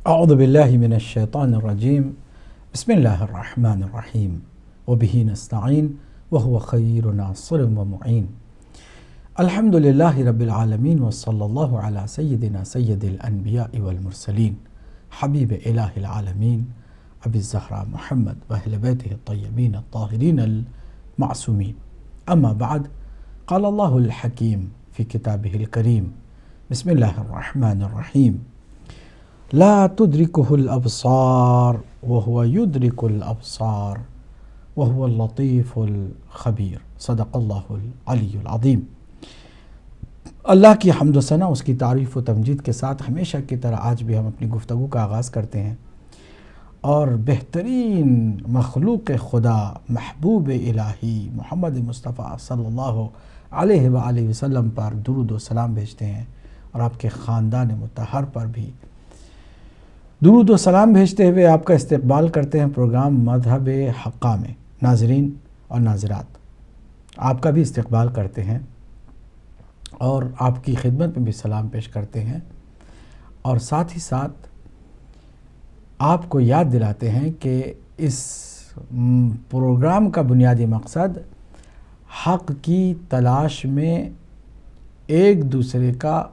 أعوذ بالله من الشيطان الرجيم. بسم الله الرحمن الرحيم وبه نستعين وهو خير ناصر ومعين. الحمد لله رب العالمين وصلى الله على سيدنا سيد الأنبياء والمرسلين حبيب إله العالمين أبي الزهراء محمد وأهل بيته الطيبين الطاهرين المعصومين. أما بعد، قال الله الحكيم في كتابه الكريم: بسم الله الرحمن الرحيم. لا تدركه الأبصار وهو يدرك الأبصار وهو اللطيف الخبیر. صدق اللہ العلی العظیم. اللہ کی حمد و ثنا، اس کی تعریف و تمجید کے ساتھ ہمیشہ کی طرح آج بھی ہم اپنی گفتگو کا آغاز کرتے ہیں اور بہترین مخلوق خدا محبوب الہی محمد مصطفیٰ صلی اللہ علیہ وآلہ وسلم پر درود و سلام بھیجتے ہیں، اور آپ کے خاندان مطہر پر بھی درود و سلام بھیجتے ہوئے آپ کا استقبال کرتے ہیں پروگرام مذہب حقہ میں. ناظرین اور ناظرات، آپ کا بھی استقبال کرتے ہیں اور آپ کی خدمت میں بھی سلام پیش کرتے ہیں، اور ساتھ ہی ساتھ آپ کو یاد دلاتے ہیں کہ اس پروگرام کا بنیادی مقصد حق کی تلاش میں ایک دوسرے کا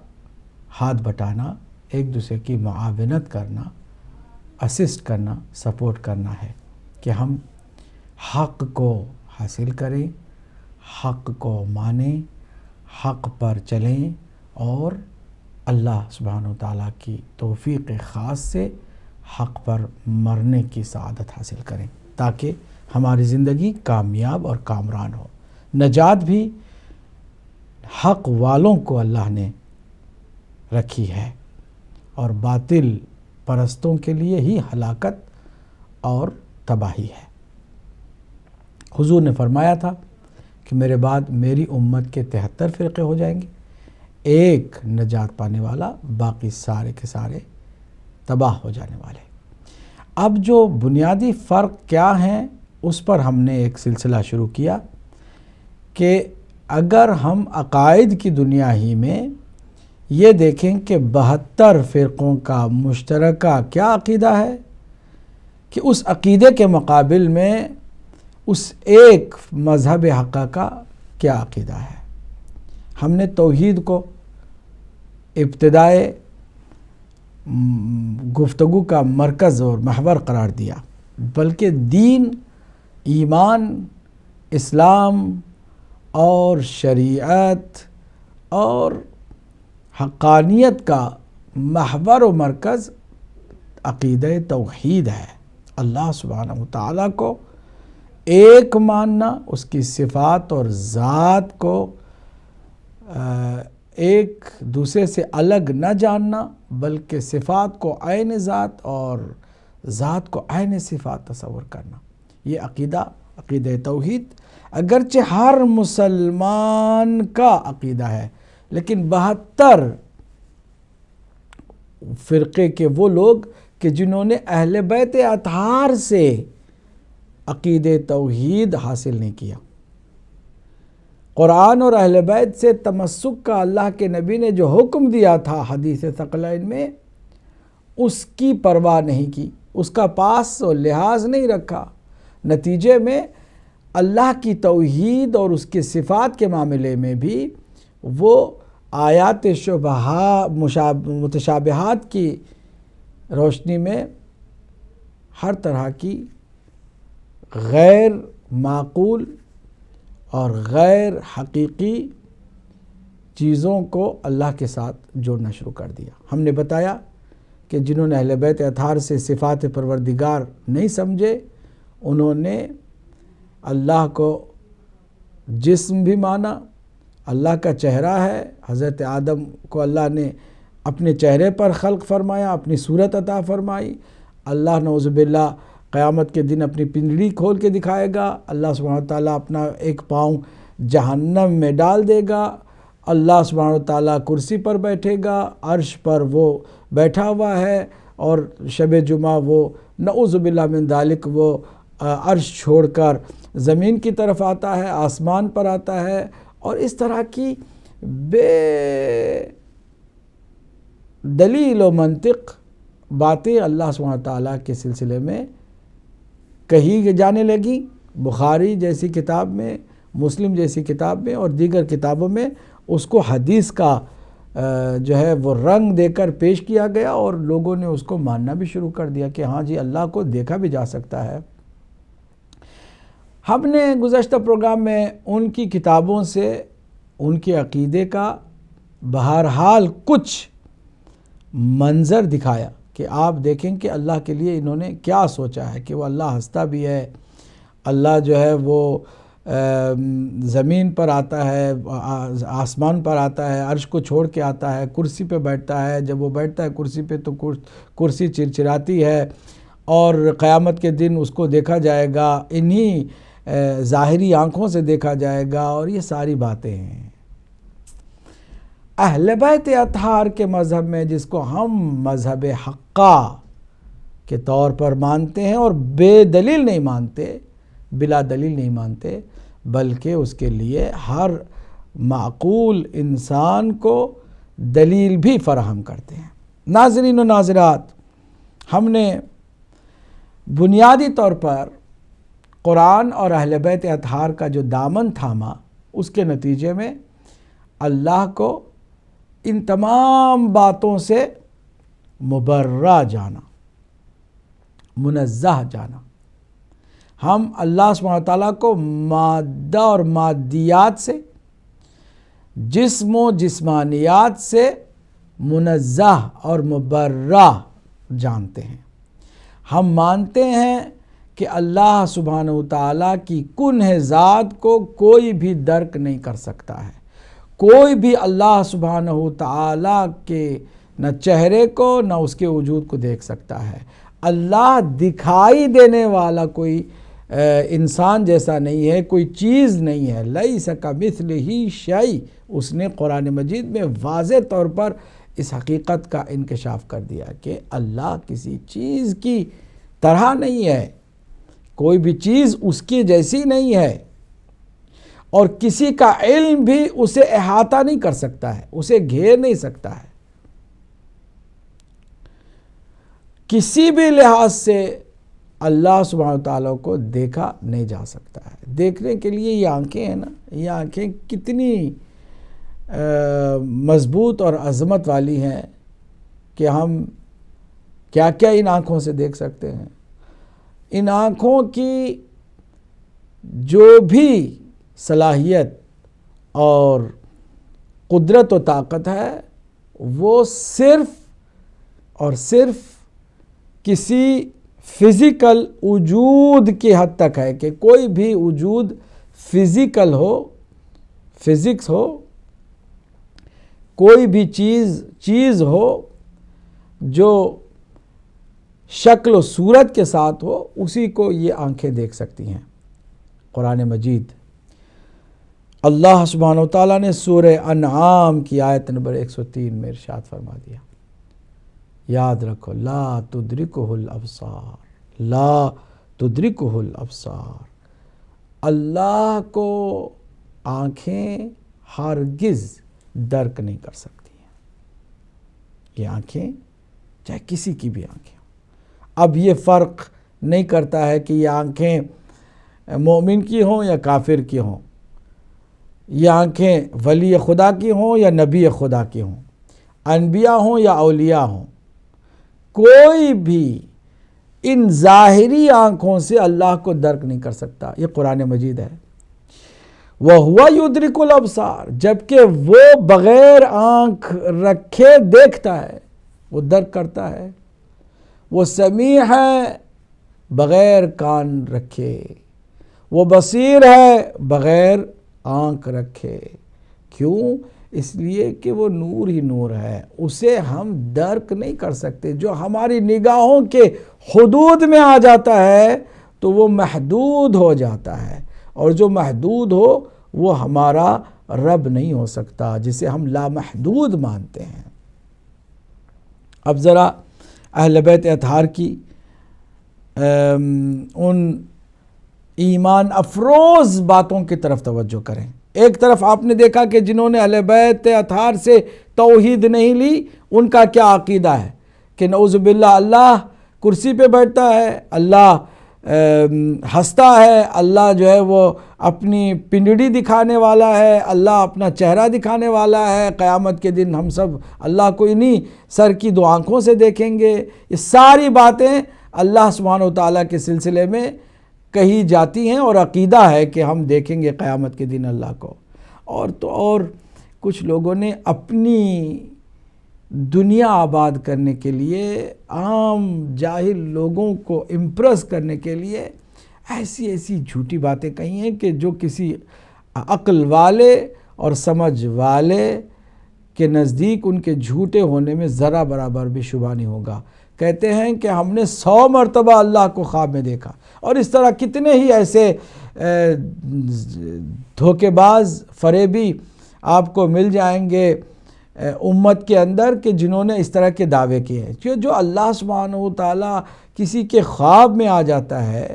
ہاتھ بٹانا، ایک دوسرے کی معاونت کرنا، اسسٹ کرنا، سپورٹ کرنا ہے کہ ہم حق کو حاصل کریں، حق کو مانیں، حق پر چلیں اور اللہ سبحانہ وتعالیٰ کی توفیق خاص سے حق پر مرنے کی سعادت حاصل کریں، تاکہ ہماری زندگی کامیاب اور کامران ہو. نجات بھی حق والوں کو اللہ نے رکھی ہے، اور باطل پرستوں کے لیے ہی ہلاکت اور تباہی ہے. حضور نے فرمایا تھا کہ میرے بعد میری امت کے 73 فرقے ہو جائیں گے، ایک نجات پانے والا، باقی سارے کے سارے تباہ ہو جانے والے. اب جو بنیادی فرق کیا ہیں اس پر ہم نے ایک سلسلہ شروع کیا کہ اگر ہم عقائد کی دنیا ہی میں یہ دیکھیں کہ 72 فرقوں کا مشترکہ کیا عقیدہ ہے، کہ اس عقیدے کے مقابل میں اس ایک مذہب حقہ کا کیا عقیدہ ہے. ہم نے توحید کو ابتدائے گفتگو کا مرکز اور محور قرار دیا، بلکہ دین، ایمان، اسلام اور شریعت اور حقانیت کا محور و مرکز عقیدہ توحید ہے. اللہ سبحانہ وتعالیٰ کو ایک ماننا، اس کی صفات اور ذات کو ایک دوسرے سے الگ نہ جاننا، بلکہ صفات کو عین ذات اور ذات کو عین صفات تصور کرنا. یہ عقیدہ توحید اگرچہ ہر مسلمان کا عقیدہ ہے، لیکن 72 فرقے کے وہ لوگ کہ جنہوں نے اہل بیت اطہار سے عقیدہ توحید حاصل نہیں کیا. قرآن اور اہل بیت سے تمسک کا اللہ کے نبی نے جو حکم دیا تھا حدیث ثقلین میں، اس کی پرواہ نہیں کی، اس کا پاس و لحاظ نہیں رکھا. نتیجے میں اللہ کی توحید اور اس کے صفات کے معاملے میں بھی وہ آیات متشابہات کی روشنی میں ہر طرح کی غیر معقول اور غیر حقیقی چیزوں کو اللہ کے ساتھ جوڑنا شروع کر دیا. ہم نے بتایا کہ جنہوں نے اہل بیت اطہار سے صفات پروردگار نہیں سمجھے، انہوں نے اللہ کو جسم بھی مانا، اللہ کا چہرہ ہے. حضرت آدم کو اللہ نے اپنے چہرے پر خلق فرمایا، اپنی صورت عطا فرمائی. اللہ نعوذ باللہ قیامت کے دن اپنی پنجڑی کھول کے دکھائے گا. اللہ سبحانہ وتعالیٰ اپنا ایک پاؤں جہنم میں ڈال دے گا. اللہ سبحانہ وتعالیٰ کرسی پر بیٹھے گا، عرش پر وہ بیٹھا ہوا ہے، اور شب جمعہ وہ نعوذ باللہ من ذالک وہ عرش چھوڑ کر زمین کی طرف آتا ہے، آسمان پر آتا ہے، اور اس طرح کی بے دلیل و منطق باتیں اللہ سبحانہ تعالیٰ کے سلسلے میں کہی جانے لگیں، بخاری جیسی کتاب میں، مسلم جیسی کتاب میں اور دیگر کتابوں میں اس کو حدیث کا جو ہے وہ رنگ دے کر پیش کیا گیا، اور لوگوں نے اس کو ماننا بھی شروع کر دیا کہ ہاں جی اللہ کو دیکھا بھی جا سکتا ہے۔ ہم نے گزشتہ پروگرام میں ان کی کتابوں سے ان کے عقیدے کا بہرحال کچھ منظر دکھایا کہ آپ دیکھیں کہ اللہ کے لیے انہوں نے کیا سوچا ہے، کہ وہ اللہ ہنستا بھی ہے، اللہ جو ہے وہ زمین پر آتا ہے، آسمان پر آتا ہے، عرش کو چھوڑ کے آتا ہے، کرسی پہ بیٹھتا ہے، جب وہ بیٹھتا ہے کرسی پہ تو کرسی چرچراتی ہے، اور قیامت کے دن اس کو دیکھا جائے گا، انہی ظاہری آنکھوں سے دیکھا جائے گا، اور یہ ساری باتیں ہیں۔ اہل بیت اطہار کے مذہب میں، جس کو ہم مذہب حقہ کے طور پر مانتے ہیں، اور بے دلیل نہیں مانتے، بلا دلیل نہیں مانتے، بلکہ اس کے لیے ہر معقول انسان کو دلیل بھی فراہم کرتے ہیں۔ ناظرین و ناظرات، ہم نے بنیادی طور پر قرآن اور اہل بیت اطہار کا جو دامن تھاما، اس کے نتیجے میں اللہ کو ان تمام باتوں سے مبرہ جانا، منزہ جانا۔ ہم اللہ سبحانہ تعالیٰ کو مادہ اور مادیات سے، جسم و جسمانیات سے منزہ اور مبرہ جانتے ہیں۔ ہم مانتے ہیں کہ اللہ سبحانہ تعالیٰ کی کنہ ذات کو کوئی بھی درک نہیں کر سکتا ہے، کوئی بھی اللہ سبحانہ تعالیٰ کے نہ چہرے کو نہ اس کے وجود کو دیکھ سکتا ہے۔ اللہ دکھائی دینے والا کوئی انسان جیسا نہیں ہے، کوئی چیز نہیں ہے۔ لیس کمثلہ شیء، اس نے قرآن مجید میں واضح طور پر اس حقیقت کا انکشاف کر دیا کہ اللہ کسی چیز کی طرح نہیں ہے، کوئی بھی چیز اس کی جیسی نہیں ہے، اور کسی کا علم بھی اسے احاطہ نہیں کر سکتا ہے، اسے گھیر نہیں سکتا ہے۔ کسی بھی لحاظ سے اللہ سبحانہ تعالیٰ کو دیکھا نہیں جا سکتا ہے۔ دیکھنے کے لیے یہ آنکھیں ہیں نا، یہ آنکھیں کتنی مضبوط اور عظمت والی ہیں کہ ہم کیا کیا ان آنکھوں سے دیکھ سکتے ہیں۔ ان آنکھوں کی جو بھی صلاحیت اور قدرت و طاقت ہے، وہ صرف اور صرف کسی فزیکل وجود کی حد تک ہے، کہ کوئی بھی وجود فزیکل ہو، فزکس ہو، کوئی بھی چیز ہو جو شکل و صورت کے ساتھ ہو، اسی کو یہ آنکھیں دیکھ سکتی ہیں۔ قرآن مجید اللہ سبحانہ وتعالیٰ نے سورہ انعام کی آیت نمبر 103 میں ارشاد فرما دیا، یاد رکھو، لا تدرکہ الابصار، لا تدرکہ الابصار، اللہ کو آنکھیں ہرگز درک نہیں کر سکتی ہیں۔ یہ آنکھیں چاہے کسی کی بھی آنکھیں ہوں۔ اب یہ فرق نہیں کرتا ہے کہ یہ آنکھیں مومن کی ہوں یا کافر کی ہوں، یہ آنکھیں ولی خدا کی ہوں یا نبی خدا کی ہوں، انبیاء ہوں یا اولیاء ہوں، کوئی بھی ان ظاہری آنکھوں سے اللہ کو درک نہیں کر سکتا۔ یہ قرآن مجید ہے۔ وَهُوَ يُدْرِكُ الْأَبْصَارَ، جبکہ وہ بغیر آنکھ رکھے دیکھتا ہے، وہ درک کرتا ہے۔ وہ سمیع ہے بغیر کان رکھے، وہ بصیر ہے بغیر آنکھ رکھے۔ کیوں؟ اس لیے کہ وہ نور ہی نور ہے، اسے ہم درک نہیں کر سکتے۔ جو ہماری نگاہوں کے حدود میں آ جاتا ہے تو وہ محدود ہو جاتا ہے، اور جو محدود ہو وہ ہمارا رب نہیں ہو سکتا، جسے ہم لامحدود مانتے ہیں۔ اب ذرا اہل بیت اطہار کی ان ایمان افروز باتوں کی طرف توجہ کریں۔ ایک طرف آپ نے دیکھا کہ جنہوں نے اہل بیت اطہار سے توحید نہیں لی، ان کا کیا عقیدہ ہے کہ نعوذ باللہ اللہ کرسی پہ بیٹھتا ہے، اللہ ہنستا ہے، اللہ جو ہے وہ اپنی پنڈڑی دکھانے والا ہے، اللہ اپنا چہرہ دکھانے والا ہے، قیامت کے دن ہم سب اللہ کو انہی سر کی دو آنکھوں سے دیکھیں گے. یہ ساری باتیں اللہ سبحانہ و تعالیٰ کے سلسلے میں کہی جاتی ہیں اور عقیدہ ہے کہ ہم دیکھیں گے قیامت کے دن اللہ کو. اور کچھ لوگوں نے اپنی دنیا آباد کرنے کے لیے، عام جاہل لوگوں کو امپریس کرنے کے لیے ایسی جھوٹی باتیں کہی ہیں کہ جو کسی عقل والے اور سمجھ والے کے نزدیک ان کے جھوٹے ہونے میں ذرا برابر بھی شبہ نہیں ہوگا. کہتے ہیں کہ ہم نے 100 مرتبہ اللہ کو خواب میں دیکھا، اور اس طرح کتنے ہی ایسے دھوکے باز فریبی آپ کو مل جائیں گے امت کے اندر کہ جنہوں نے اس طرح کے دعوے کیے ہیں. جو اللہ سبحانہ و تعالیٰ کسی کے خواب میں آ جاتا ہے،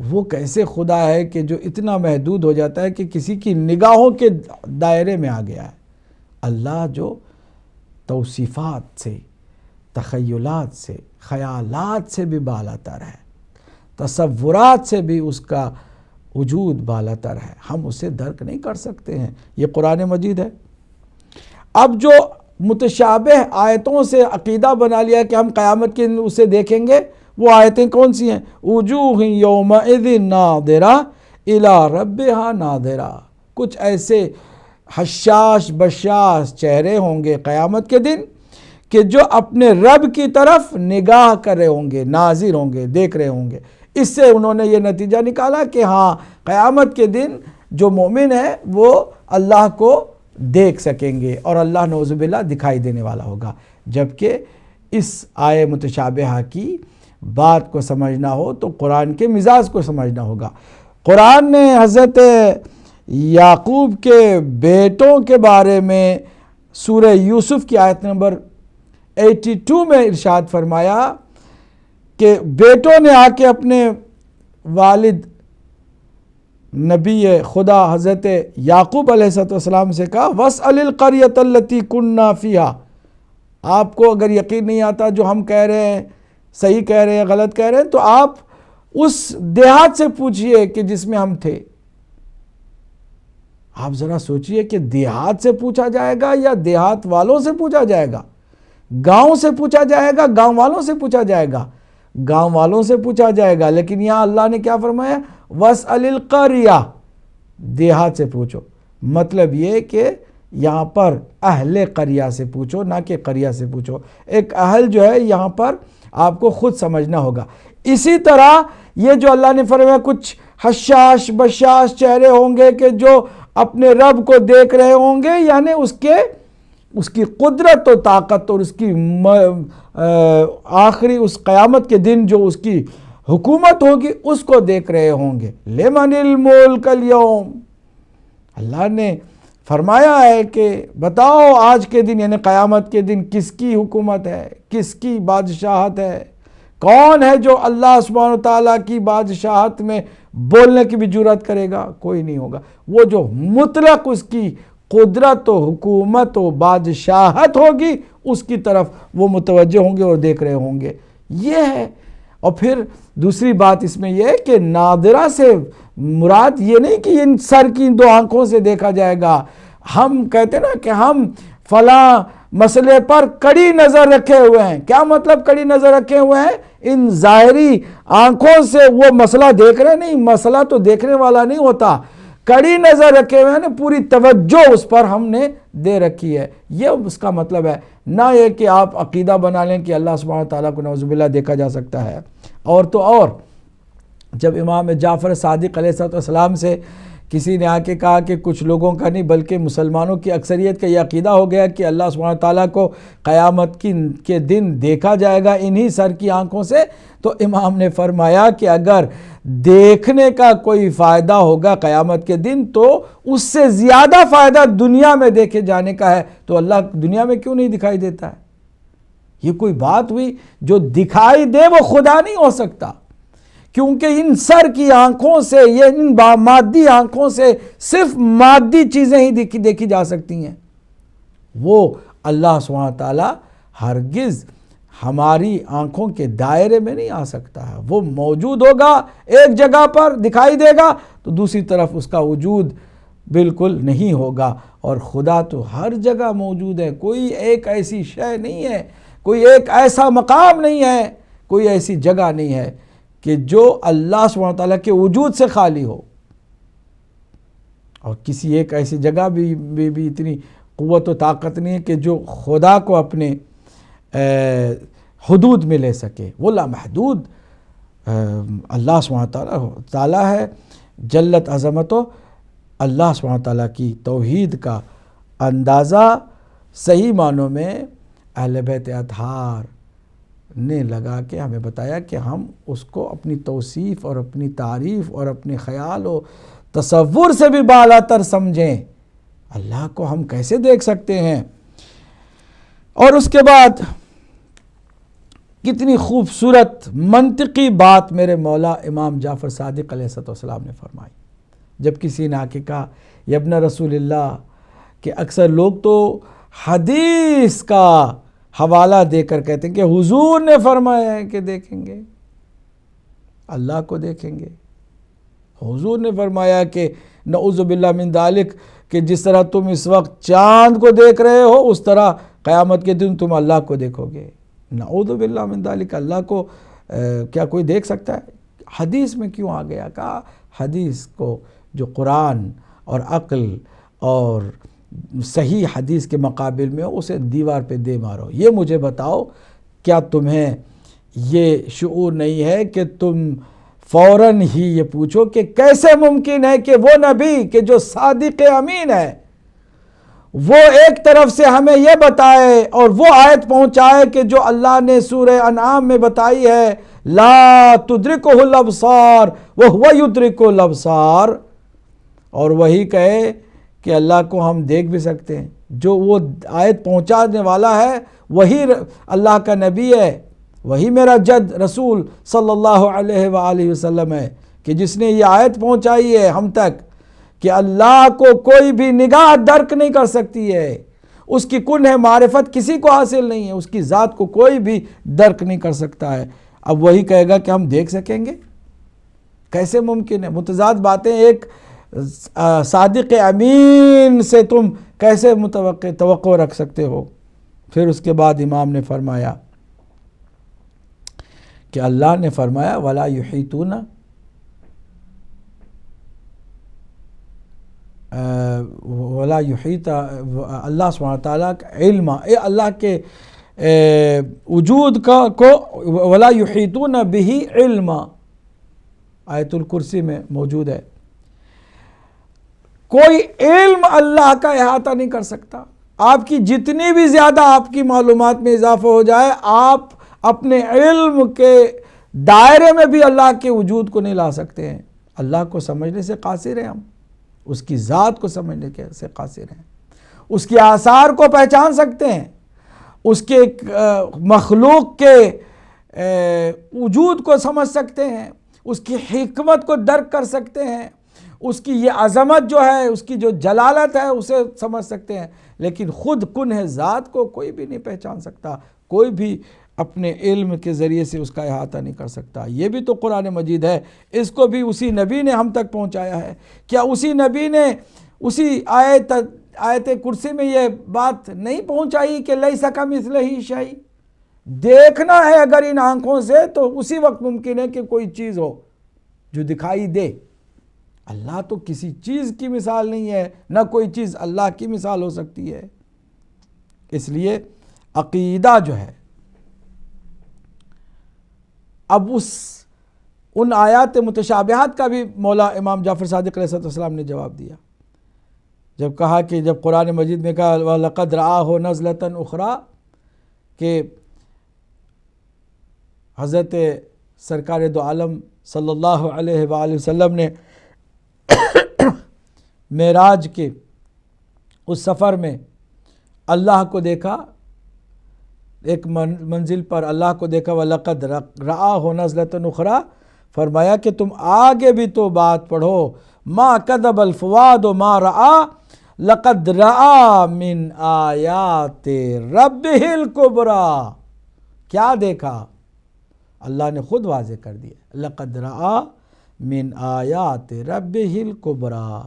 وہ کیسے خدا ہے کہ جو اتنا محدود ہو جاتا ہے کہ کسی کی نگاہوں کے دائرے میں آ گیا ہے. اللہ جو توصیفات سے، تخیلات سے، خیالات سے بھی بالاتر ہے، تصورات سے بھی اس کا وجود بالاتر ہے. ہم اسے درک نہیں کر سکتے ہیں. یہ قرآن مجید ہے. اب جو متشابہ آیتوں سے عقیدہ بنا لیا کہ ہم قیامت کے دن اسے دیکھیں گے، وہ آیتیں کون سی ہیں؟ وجوہ یومئذ ناظرہ الی ربہا ناظرہ. کچھ ایسے حشاش بشاش چہرے ہوں گے قیامت کے دن کہ جو اپنے رب کی طرف نگاہ کر رہے ہوں گے، ناظر ہوں گے، دیکھ رہے ہوں گے. اس سے انہوں نے یہ نتیجہ نکالا کہ ہاں قیامت کے دن جو مومن ہے وہ اللہ کو دیکھ سکیں گے اور اللہ نعوذ باللہ دکھائی دینے والا ہوگا. جبکہ اس آیے متشابہہ کی بات کو سمجھنا ہو تو قرآن کے مزاج کو سمجھنا ہوگا. قرآن نے حضرت یعقوب کے بیٹوں کے بارے میں سورہ یوسف کی آیت نمبر 82 میں ارشاد فرمایا کہ بیٹوں نے آ کے اپنے والد نبی خدا حضرت یعقوب علیہ السلام سے کہا وَاسْأَلِ الْقَرْيَةَ الَّتِي كُنَّا فِيهَا. آپ کو اگر یقین نہیں آتا جو ہم کہہ رہے ہیں صحیح کہہ رہے ہیں غلط کہہ رہے ہیں تو آپ اس دیہات سے پوچھئے کہ جس میں ہم تھے. آپ ذرا سوچئے کہ دیہات سے پوچھا جائے گا یا دیہات والوں سے پوچھا جائے گا، گاؤں سے پوچھا جائے گا، گاؤں والوں سے پوچھا جائے گا، گاؤں والوں سے پوچھا جائے گا. لیکن یہاں اللہ نے کیا فرمایا؟ وَاسْأَلِ الْقَرْيَةَ، دیہات سے پوچھو. مطلب یہ کہ یہاں پر اہل قریہ سے پوچھو، نہ کہ قریہ سے پوچھو. ایک اہل جو ہے یہاں پر آپ کو خود سمجھنا ہوگا. اسی طرح یہ جو اللہ نے فرمایا کچھ حشاش بشاش چہرے ہوں گے کہ جو اپنے رب کو دیکھ رہے ہوں گے، یعنی اس کی قدرت و طاقت اور اس کی آخری اس قیامت کے دن جو اس کی حکومت ہوگی اس کو دیکھ رہے ہوں گے. لمن الملک اليوم، اللہ نے فرمایا ہے کہ بتاؤ آج کے دن یعنی قیامت کے دن کس کی حکومت ہے، کس کی بادشاہت ہے، کون ہے جو اللہ سبحانہ وتعالیٰ کی بادشاہت میں بولنے کی بھی جرات کرے گا؟ کوئی نہیں ہوگا. وہ جو مطلق اس کی قدرت و حکومت و بادشاہت ہوگی اس کی طرف وہ متوجہ ہوں گے اور دیکھ رہے ہوں گے. یہ ہے. اور پھر دوسری بات اس میں یہ ہے کہ نادرہ سے مراد یہ نہیں کہ ان سر کی دو آنکھوں سے دیکھا جائے گا. ہم کہتے ہیں نا کہ ہم فلاں مسئلے پر کڑی نظر رکھے ہوئے ہیں. کیا مطلب کڑی نظر رکھے ہوئے ہیں؟ ان ظاہری آنکھوں سے وہ مسئلہ دیکھ رہے نہیں، مسئلہ تو دیکھنے والا نہیں ہوتا. کڑی نظر رکھے ہوئے ہیں نا، پوری توجہ اس پر ہم نے دے رکھی ہے. یہ اس کا مطلب ہے. نہ یہ کہ آپ عقیدہ بنا لیں کہ اللہ سبحانہ تعالیٰ کو نعوذ باللہ دیکھا جا سکتا ہے. اور تو اور جب امام جعفر صادق علیہ السلام سے کسی نے آ کے کہا کہ کچھ لوگوں کا نہیں بلکہ مسلمانوں کی اکثریت کا یہ عقیدہ ہو گیا کہ اللہ سبحانہ تعالیٰ کو قیامت کے دن دیکھا جائے گا انہی سر کی آنکھوں سے، تو امام نے فرمایا کہ اگر دیکھنے کا کوئی فائدہ ہوگا قیامت کے دن تو اس سے زیادہ فائدہ دنیا میں دیکھے جانے کا ہے. تو اللہ دنیا میں کیوں نہیں دکھائی دیتا ہے؟ یہ کوئی بات ہوئی؟ جو دکھائی دے وہ خدا نہیں ہو سکتا، کیونکہ ان سر کی آنکھوں سے، یہ ان مادی آنکھوں سے صرف مادی چیزیں ہی دیکھی جا سکتی ہیں. وہ اللہ سبحانہ تعالیٰ ہرگز ہماری آنکھوں کے دائرے میں نہیں آ سکتا ہے. وہ موجود ہوگا ایک جگہ پر دکھائی دے گا تو دوسری طرف اس کا وجود بالکل نہیں ہوگا. اور خدا تو ہر جگہ موجود ہے. کوئی ایک ایسی شے نہیں ہے, کوئی ایک ایسا مقام نہیں ہے, کوئی ایسی جگہ نہیں ہے کہ جو اللہ سبحانہ وتعالیٰ کے وجود سے خالی ہو. اور کسی ایک ایسی جگہ بھی اتنی قوت و طاقت نہیں ہے کہ جو خدا کو اپنے حدود میں لے سکے. وہ لامحدود اللہ سبحانہ تعالیٰ ہے. جلت عظمت و اللہ سبحانہ تعالیٰ کی توحید کا اندازہ صحیح معنوں میں اہل بیت اطہار نے لگا کے ہمیں بتایا کہ ہم اس کو اپنی توصیف اور اپنی تعریف اور اپنے خیال و تصور سے بھی بالا تر سمجھیں. اللہ کو ہم کیسے دیکھ سکتے ہیں؟ اور اس کے بعد کتنی خوبصورت منطقی بات میرے مولا امام جعفر صادق علیہ السلام نے فرمائی. جب کسی نے آ کے کہا یا ابن رسول اللہ، کہ اکثر لوگ تو حدیث کا حوالہ دے کر کہتے ہیں کہ حضور نے فرمایا ہے کہ دیکھیں گے اللہ کو، دیکھیں گے. حضور نے فرمایا کہ نعوذ باللہ من ذالک، کہ جس طرح تم اس وقت چاند کو دیکھ رہے ہو اس طرح قیامت کے دن تم اللہ کو دیکھو گے. نعوذ باللہ من ذالک، اللہ کو کیا کوئی دیکھ سکتا ہے؟ حدیث میں کیوں آ گیا؟ کہا حدیث کو جو قرآن اور عقل اور صحیح حدیث کے مقابل میں ہو اسے دیوار پہ دے مارو. یہ مجھے بتاؤ، کیا تمہیں یہ شعور نہیں ہے کہ تم فوراً ہی یہ پوچھو کہ کیسے ممکن ہے کہ وہ نبی کہ جو صادق امین ہے وہ ایک طرف سے ہمیں یہ بتائے اور وہ آیت پہنچائے کہ جو اللہ نے سورہ انعام میں بتائی ہے، لا تدرکہ الابصار وہو یدرک الابصار، اور وہی کہے کہ اللہ کو ہم دیکھ بھی سکتے ہیں. جو وہ آیت پہنچانے والا ہے وہی اللہ کا نبی ہے، وہی میرا جد رسول صلی اللہ علیہ وآلہ وسلم ہے کہ جس نے یہ آیت پہنچائی ہے ہم تک کہ اللہ کو کوئی بھی نگاہ درک نہیں کر سکتی ہے. اس کی کنہ معرفت کسی کو حاصل نہیں ہے، اس کی ذات کو کوئی بھی درک نہیں کر سکتا ہے. اب وہی کہے گا کہ ہم دیکھ سکیں گے؟ کیسے ممکن ہے؟ متضاد باتیں. ایک صادق امین سے تم کیسے توقع رکھ سکتے ہو؟ پھر اس کے بعد امام نے فرمایا کہ اللہ نے فرمایا وَلَا يُحِيطُونَ، وَلَا يُحِيطَ، اللہ سبحانہ تعالیٰ کا علم، اللہ کے وجود کو وَلَا يُحِيطُونَ بِهِ علما، آیت الکرسی میں موجود ہے. کوئی علم اللہ کا احاطہ نہیں کر سکتا. آپ کی جتنی بھی زیادہ آپ کی معلومات میں اضافہ ہو جائے، آپ اپنے علم کے دائرے میں بھی اللہ کے وجود کو نہیں لا سکتے ہیں. اللہ کو سمجھنے سے قاصر ہیں ہم، اس کی ذات کو سمجھنے سے قاصر ہیں، اس کے آثار کو پہچان سکتے ہیں، اس کے مخلوق کے وجود کو سمجھ سکتے ہیں، اس کی حکمت کو درک کر سکتے ہیں، اس کی یہ عظمت جو ہے، اس کی جو جلالت ہے اسے سمجھ سکتے ہیں. لیکن خود کنہ ذات کو کوئی بھی نہیں پہچان سکتا، کوئی بھی اپنے علم کے ذریعے سے اس کا احاطہ نہیں کر سکتا. یہ بھی تو قرآن مجید ہے، اس کو بھی اسی نبی نے ہم تک پہنچایا ہے. کیا اسی نبی نے اسی آیت کرسی میں یہ بات نہیں پہنچائی کہ لیس کمثلہ شیء؟ دیکھنا ہے اگر ان آنکھوں سے تو اسی وقت ممکن ہے کہ کوئی چیز ہو جو دکھائی دے. اللہ تو کسی چیز کی مثال نہیں ہے، نہ کوئی چیز اللہ کی مثال ہو سکتی ہے. اس لیے عقیدہ جو ہے، اب ان آیات متشابہات کا بھی مولا امام جعفر صادق علیہ السلام نے جواب دیا. جب کہا کہ جب قرآن مجید میں کہا وَلَقَدْ رَآهُ نَزْلَةً أُخْرَى، کہ حضرت سرکار دو عالم صلی اللہ علیہ وآلہ وسلم نے معراج کے اس سفر میں اللہ کو دیکھا، ایک منزل پر اللہ کو دیکھا. وَلَقَدْ رَآهُ نَزْلَةً أُخْرَى، فرمایا کہ تم آگے بھی تو بات پڑھو. مَا كَذَبَ الْفُؤَادُ مَا رَآ لَقَدْ رَآ مِنْ آيَاتِ رَبِّهِ الْكُبْرَى، کیا دیکھا؟ اللہ نے خود واضح کر دیا، لقد رأى من آیات ربہ الکبریٰ،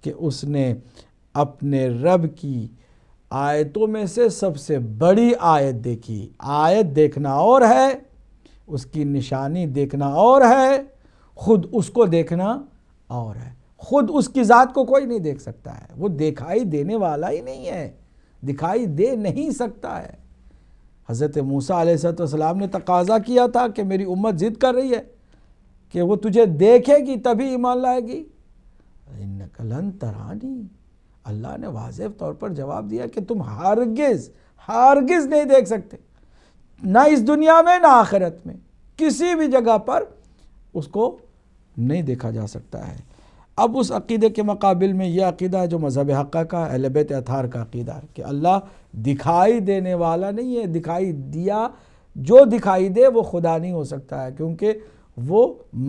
کہ اس نے اپنے رب کی آیتوں میں سے سب سے بڑی آیت دیکھی۔ آیت دیکھنا اور ہے، اس کی نشانی دیکھنا اور ہے، خود اس کو دیکھنا اور ہے۔ خود اس کی ذات کو کوئی نہیں دیکھ سکتا ہے، وہ دکھائی دینے والا ہی نہیں ہے، دکھائی دے نہیں سکتا ہے۔ حضرت موسیٰ علیہ السلام نے تقاضا کیا تھا کہ میری امت ضد کر رہی ہے کہ وہ تجھے دیکھے گی تبھی ایمان لائے گی۔ اِنَّکَ لَن تَرَانِی، اللہ نے واضح طور پر جواب دیا کہ تم ہرگز نہیں دیکھ سکتے، نہ اس دنیا میں نہ آخرت میں، کسی بھی جگہ پر اس کو نہیں دیکھا جا سکتا ہے۔ اب اس عقیدے کے مقابل میں یہ عقیدہ ہے جو مذہب حقہ کا، اہل بیت اطہار کا عقیدہ ہے کہ اللہ دکھائی دینے والا نہیں ہے، دکھائی دیا، جو دکھائی دے وہ خدا نہیں ہو سکتا ہے، کیونکہ وہ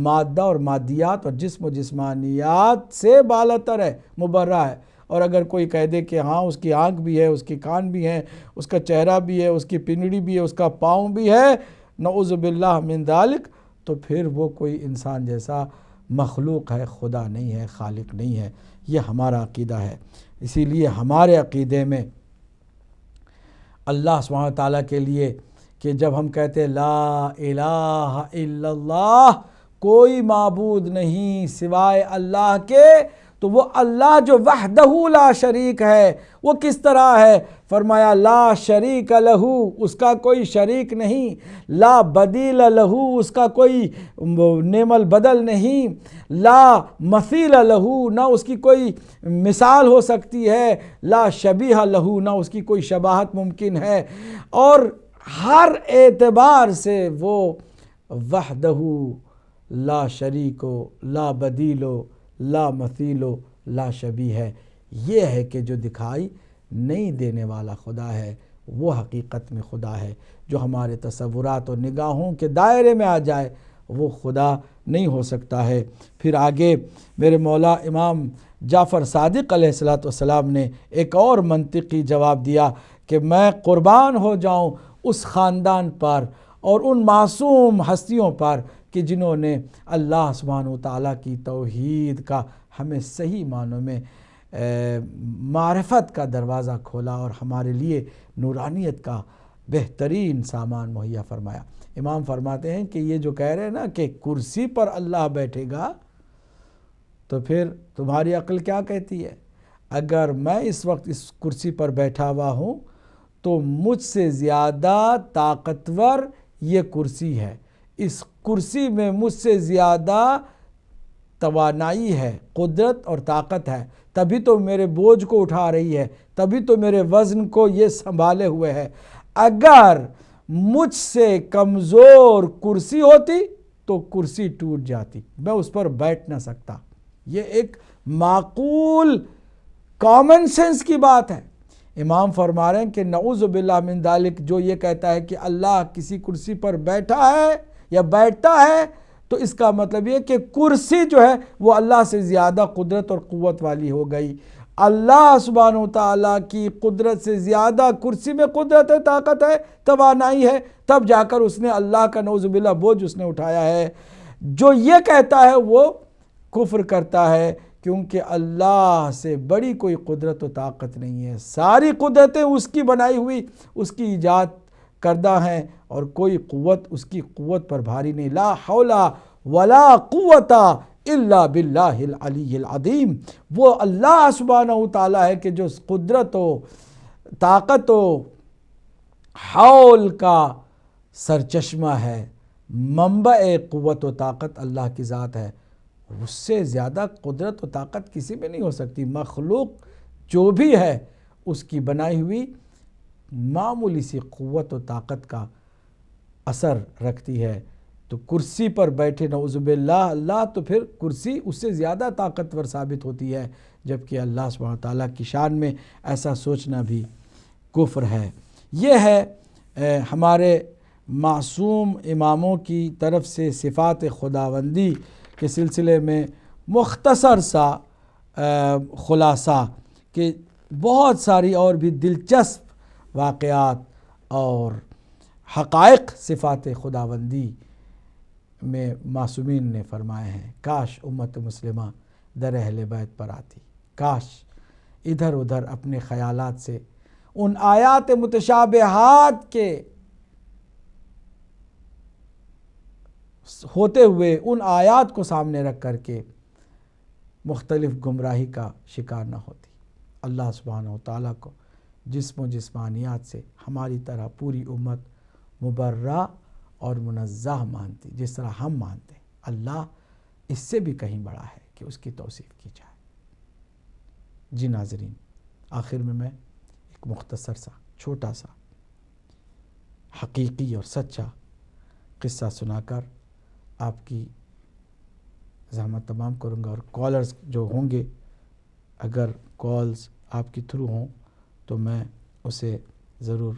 مادہ اور مادیات اور جسم و جسمانیات سے بالاتر ہے، مبرہ ہے۔ اور اگر کوئی کہہ دے کہ ہاں اس کی آنکھ بھی ہے، اس کی کان بھی ہیں، اس کا چہرہ بھی ہے، اس کی پنڈلی بھی ہے، اس کا پاؤں بھی ہے، نعوذ باللہ من ذالک، تو پھر وہ کوئی انسان جیسا مخلوق ہے، خدا نہیں ہے، خالق نہیں ہے۔ یہ ہمارا عقیدہ ہے۔ اسی لیے ہمارے عقیدے میں اللہ سبحانہ وتعالیٰ کے لیے کہ جب ہم کہتے ہیں لا الہ الا اللہ، کوئی معبود نہیں سوائے اللہ کے، تو وہ اللہ جو وحدہ لا شریک ہے وہ کس طرح ہے؟ فرمایا لا شریک لہ، اس کا کوئی شریک نہیں، لا بدیل لہ، اس کا کوئی نعم البدل نہیں، لا مثیل لہ، نہ اس کی کوئی مثال ہو سکتی ہے، لا شبیہ لہ، نہ اس کی کوئی شباہت ممکن ہے، اور ہر اعتبار سے وہ وحدہ لا شریکو لا بدیلو لا مثیلو لا شبیہ ہے۔ یہ ہے کہ جو دکھائی نہیں دینے والا خدا ہے وہ حقیقت میں خدا ہے، جو ہمارے تصورات اور نگاہوں کے دائرے میں آ جائے وہ خدا نہیں ہو سکتا ہے۔ پھر آگے میرے مولا امام جعفر صادق علیہ السلام نے ایک اور منطقی جواب دیا کہ میں قربان ہو جاؤں اس خاندان پر اور ان معصوم ہستیوں پر کہ جنہوں نے اللہ سبحانہ وتعالیٰ کی توحید کا ہمیں صحیح معنوں میں معرفت کا دروازہ کھولا اور ہمارے لیے نورانیت کا بہترین سامان مہیا فرمایا۔ امام فرماتے ہیں کہ یہ جو کہہ رہے ہیں نا کہ کرسی پر اللہ بیٹھے گا، تو پھر تمہاری عقل کیا کہتی ہے؟ اگر میں اس وقت اس کرسی پر بیٹھا ہوا ہوں تو مجھ سے زیادہ طاقتور یہ کرسی ہے، اس کرسی میں مجھ سے زیادہ توانائی ہے، قدرت اور طاقت ہے، تبھی تو میرے بوجھ کو اٹھا رہی ہے، تبھی تو میرے وزن کو یہ سنبھالے ہوئے ہے۔ اگر مجھ سے کمزور کرسی ہوتی تو کرسی ٹوٹ جاتی، میں اس پر بیٹھ نہ سکتا۔ یہ ایک معقول کامن سینس کی بات ہے۔ امام فرما رہے ہیں کہ نعوذ باللہ من ذالک، جو یہ کہتا ہے کہ اللہ کسی کرسی پر بیٹھا ہے یا بیٹھتا ہے، تو اس کا مطلب یہ کہ کرسی جو ہے وہ اللہ سے زیادہ قدرت اور قوت والی ہو گئی۔ اللہ سبحانہ وتعالیٰ کی قدرت سے زیادہ کرسی میں قدرت ہے، طاقت ہے، توانائی ہے، تب جا کر اس نے اللہ کا نعوذ باللہ بوجھ اس نے اٹھایا ہے۔ جو یہ کہتا ہے وہ کفر کرتا ہے، کیونکہ اللہ سے بڑی کوئی قدرت و طاقت نہیں ہے، ساری قدرتیں اس کی بنائی ہوئی، اس کی ایجاد کردہ ہیں، اور کوئی قوت اس کی قوت پر بھاری نہیں۔ لا حول ولا قوت الا باللہ العلی العظیم۔ وہ اللہ سبحانہ وتعالیٰ ہے کہ جو قدرت و طاقت و حول کا سرچشمہ ہے، منبع قوت و طاقت اللہ کی ذات ہے، اس سے زیادہ قدرت و طاقت کسی میں نہیں ہو سکتی۔ مخلوق جو بھی ہے اس کی بنائی ہوئی معمولی سی قوت و طاقت کا اثر رکھتی ہے۔ تو کرسی پر بیٹھے نعوذ باللہ اللہ، تو پھر کرسی اس سے زیادہ طاقتور ثابت ہوتی ہے، جبکہ اللہ سبحانہ تعالیٰ کی شان میں ایسا سوچنا بھی کفر ہے۔ یہ ہے ہمارے معصوم اماموں کی طرف سے صفات خداوندی کے سلسلے میں مختصر سا خلاصہ، کہ بہت ساری اور بھی دلچسپ واقعات اور حقائق صفات خداوندی میں معصومین نے فرمائے ہیں، کاش امت مسلمہ در اہل بیت پر آتی، کاش ادھر ادھر اپنے خیالات سے ان آیات متشابہات کے ہوتے ہوئے ان آیات کو سامنے رکھ کر کے مختلف گمراہی کا شکار نہ ہوتی۔ اللہ سبحانہ و تعالیٰ کو جسم و جسمانیات سے ہماری طرح پوری امت مبرہ اور منزہ مانتی، جس طرح ہم مانتے ہیں۔ اللہ اس سے بھی کہیں بڑا ہے کہ اس کی توصیف کی جائے۔ جی ناظرین، آخر میں ایک مختصر سا چھوٹا سا حقیقی اور سچا قصہ سنا کر آپ کی زحمت تمام کروں گا، اور کالرز جو ہوں گے، اگر کالز آپ کے تھرو ہوں تو میں اسے ضرور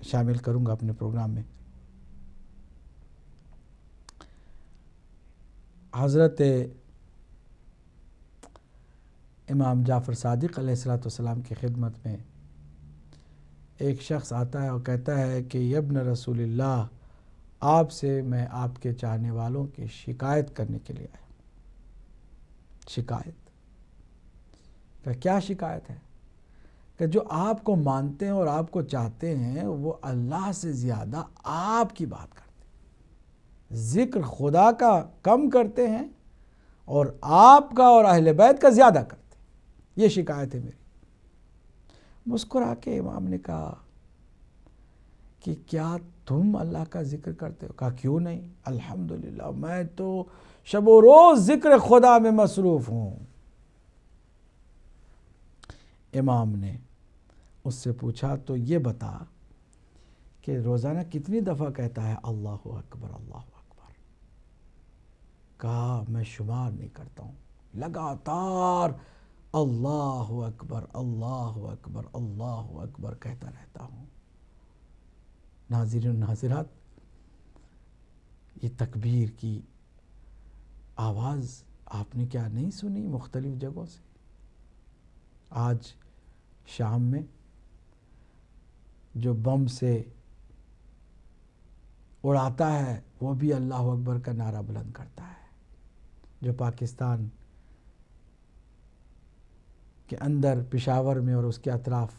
شامل کروں گا اپنے پروگرام میں۔ حضرت امام جعفر صادق علیہ السلام کی خدمت میں ایک شخص آتا ہے اور کہتا ہے کہ ابن رسول اللہ، آپ سے میں آپ کے چاہنے والوں کی شکایت کرنے کے لیے آیا۔ شکایت کہ کیا شکایت ہے؟ کہ جو آپ کو مانتے ہیں اور آپ کو چاہتے ہیں وہ اللہ سے زیادہ آپ کی بات کرتے ہیں، ذکر خدا کا کم کرتے ہیں اور آپ کا اور اہل بیت کا زیادہ کرتے ہیں۔ یہ شکایت ہے میری۔ مسکرا کے امام نے کہا کہ کیا تم اللہ کا ذکر کرتے ہو؟ کہا کیوں نہیں، الحمدللہ میں تو شب و روز ذکر خدا میں مصروف ہوں۔ امام نے اس سے پوچھا تو یہ بتا کہ روزانہ کتنی دفعہ کہتا ہے اللہ اکبر اللہ اکبر؟ کہا میں شمار نہیں کرتا ہوں، لگاتار اللہ اکبر اللہ اکبر اللہ اکبر کہتا رہتا ہوں۔ ناظرین و ناظرات، یہ تکبیر کی آواز آپ نے کیا نہیں سنی مختلف جگہوں سے؟ آج شام میں جو بم سے اڑاتا ہے وہ بھی اللہ اکبر کا نعرہ بلند کرتا ہے۔ جو پاکستان کے اندر پشاور میں اور اس کے اطراف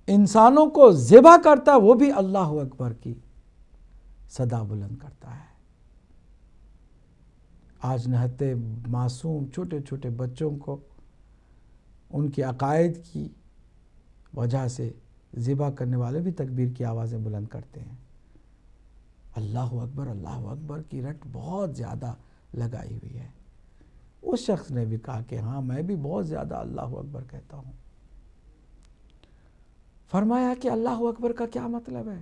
انسانوں کو ذبح کرتا ہے وہ بھی اللہ اکبر کی صدا بلند کرتا ہے۔ آج نہتے معصوم چھوٹے چھوٹے بچوں کو ان کے عقائد کی وجہ سے ذبح کرنے والے بھی تکبیر کی آوازیں بلند کرتے ہیں۔ اللہ اکبر کی رٹ بہت زیادہ لگائی ہوئی ہے۔ اس شخص نے بھی کہا کہ ہاں میں بھی بہت زیادہ اللہ اکبر کہتا ہوں۔ فرمایا کہ اللہ اکبر کا کیا مطلب ہے؟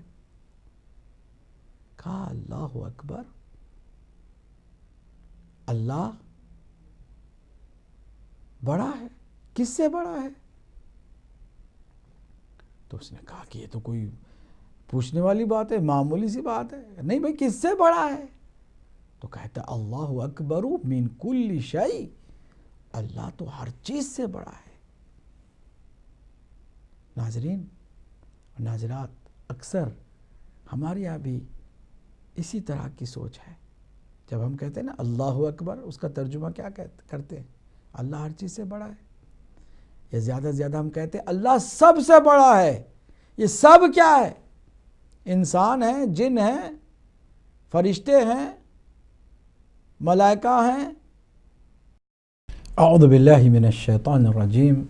کہا اللہ اکبر، اللہ بڑا ہے۔ کس سے بڑا ہے؟ تو اس نے کہا کہ یہ تو کوئی پوچھنے والی بات ہے، معمولی سی بات ہے۔ نہیں بھائی، کس سے بڑا ہے؟ تو کہتا ہے اللہ اکبر من کل شیء، اللہ تو ہر چیز سے بڑا ہے۔ ناظرین اور ناظرات، اکثر ہمارے یہاں بھی اسی طرح کی سوچ ہے۔ جب ہم کہتے ہیں نا اللہ اکبر، اس کا ترجمہ کیا کرتے ہیں؟ اللہ ہر چیز سے بڑا ہے، یا زیادہ سے زیادہ ہم کہتے ہیں اللہ سب سے بڑا ہے۔ یہ سب کیا ہے؟ انسان ہیں، جن ہیں، فرشتے ہیں، ملائکہ ہیں۔ اعوذ باللہ من الشیطان الرجیم،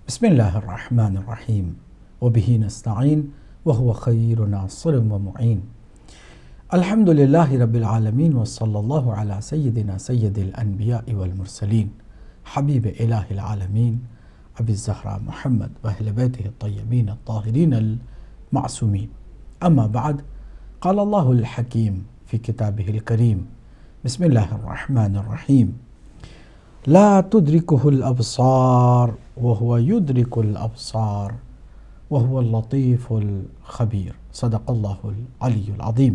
بسم اللہ الرحمن الرحیم، وبہ نستعین وہو خیر ناصر ومعین۔ الحمد للہ رب العالمین وصلی اللہ علی سیدنا سید الانبیاء والمرسلین حبیب الہ العالمین ابی الزہراء محمد واہل بیتہ الطیبین الطاہرین المعصومین، اما بعد، قال اللہ الحکیم فی کتابہ الکریم، بسم اللہ الرحمن الرحیم، لا تدرکہ الابصار وہو یدرک الابصار وہو اللطیف الخبیر، صدق اللہ العلی العظیم۔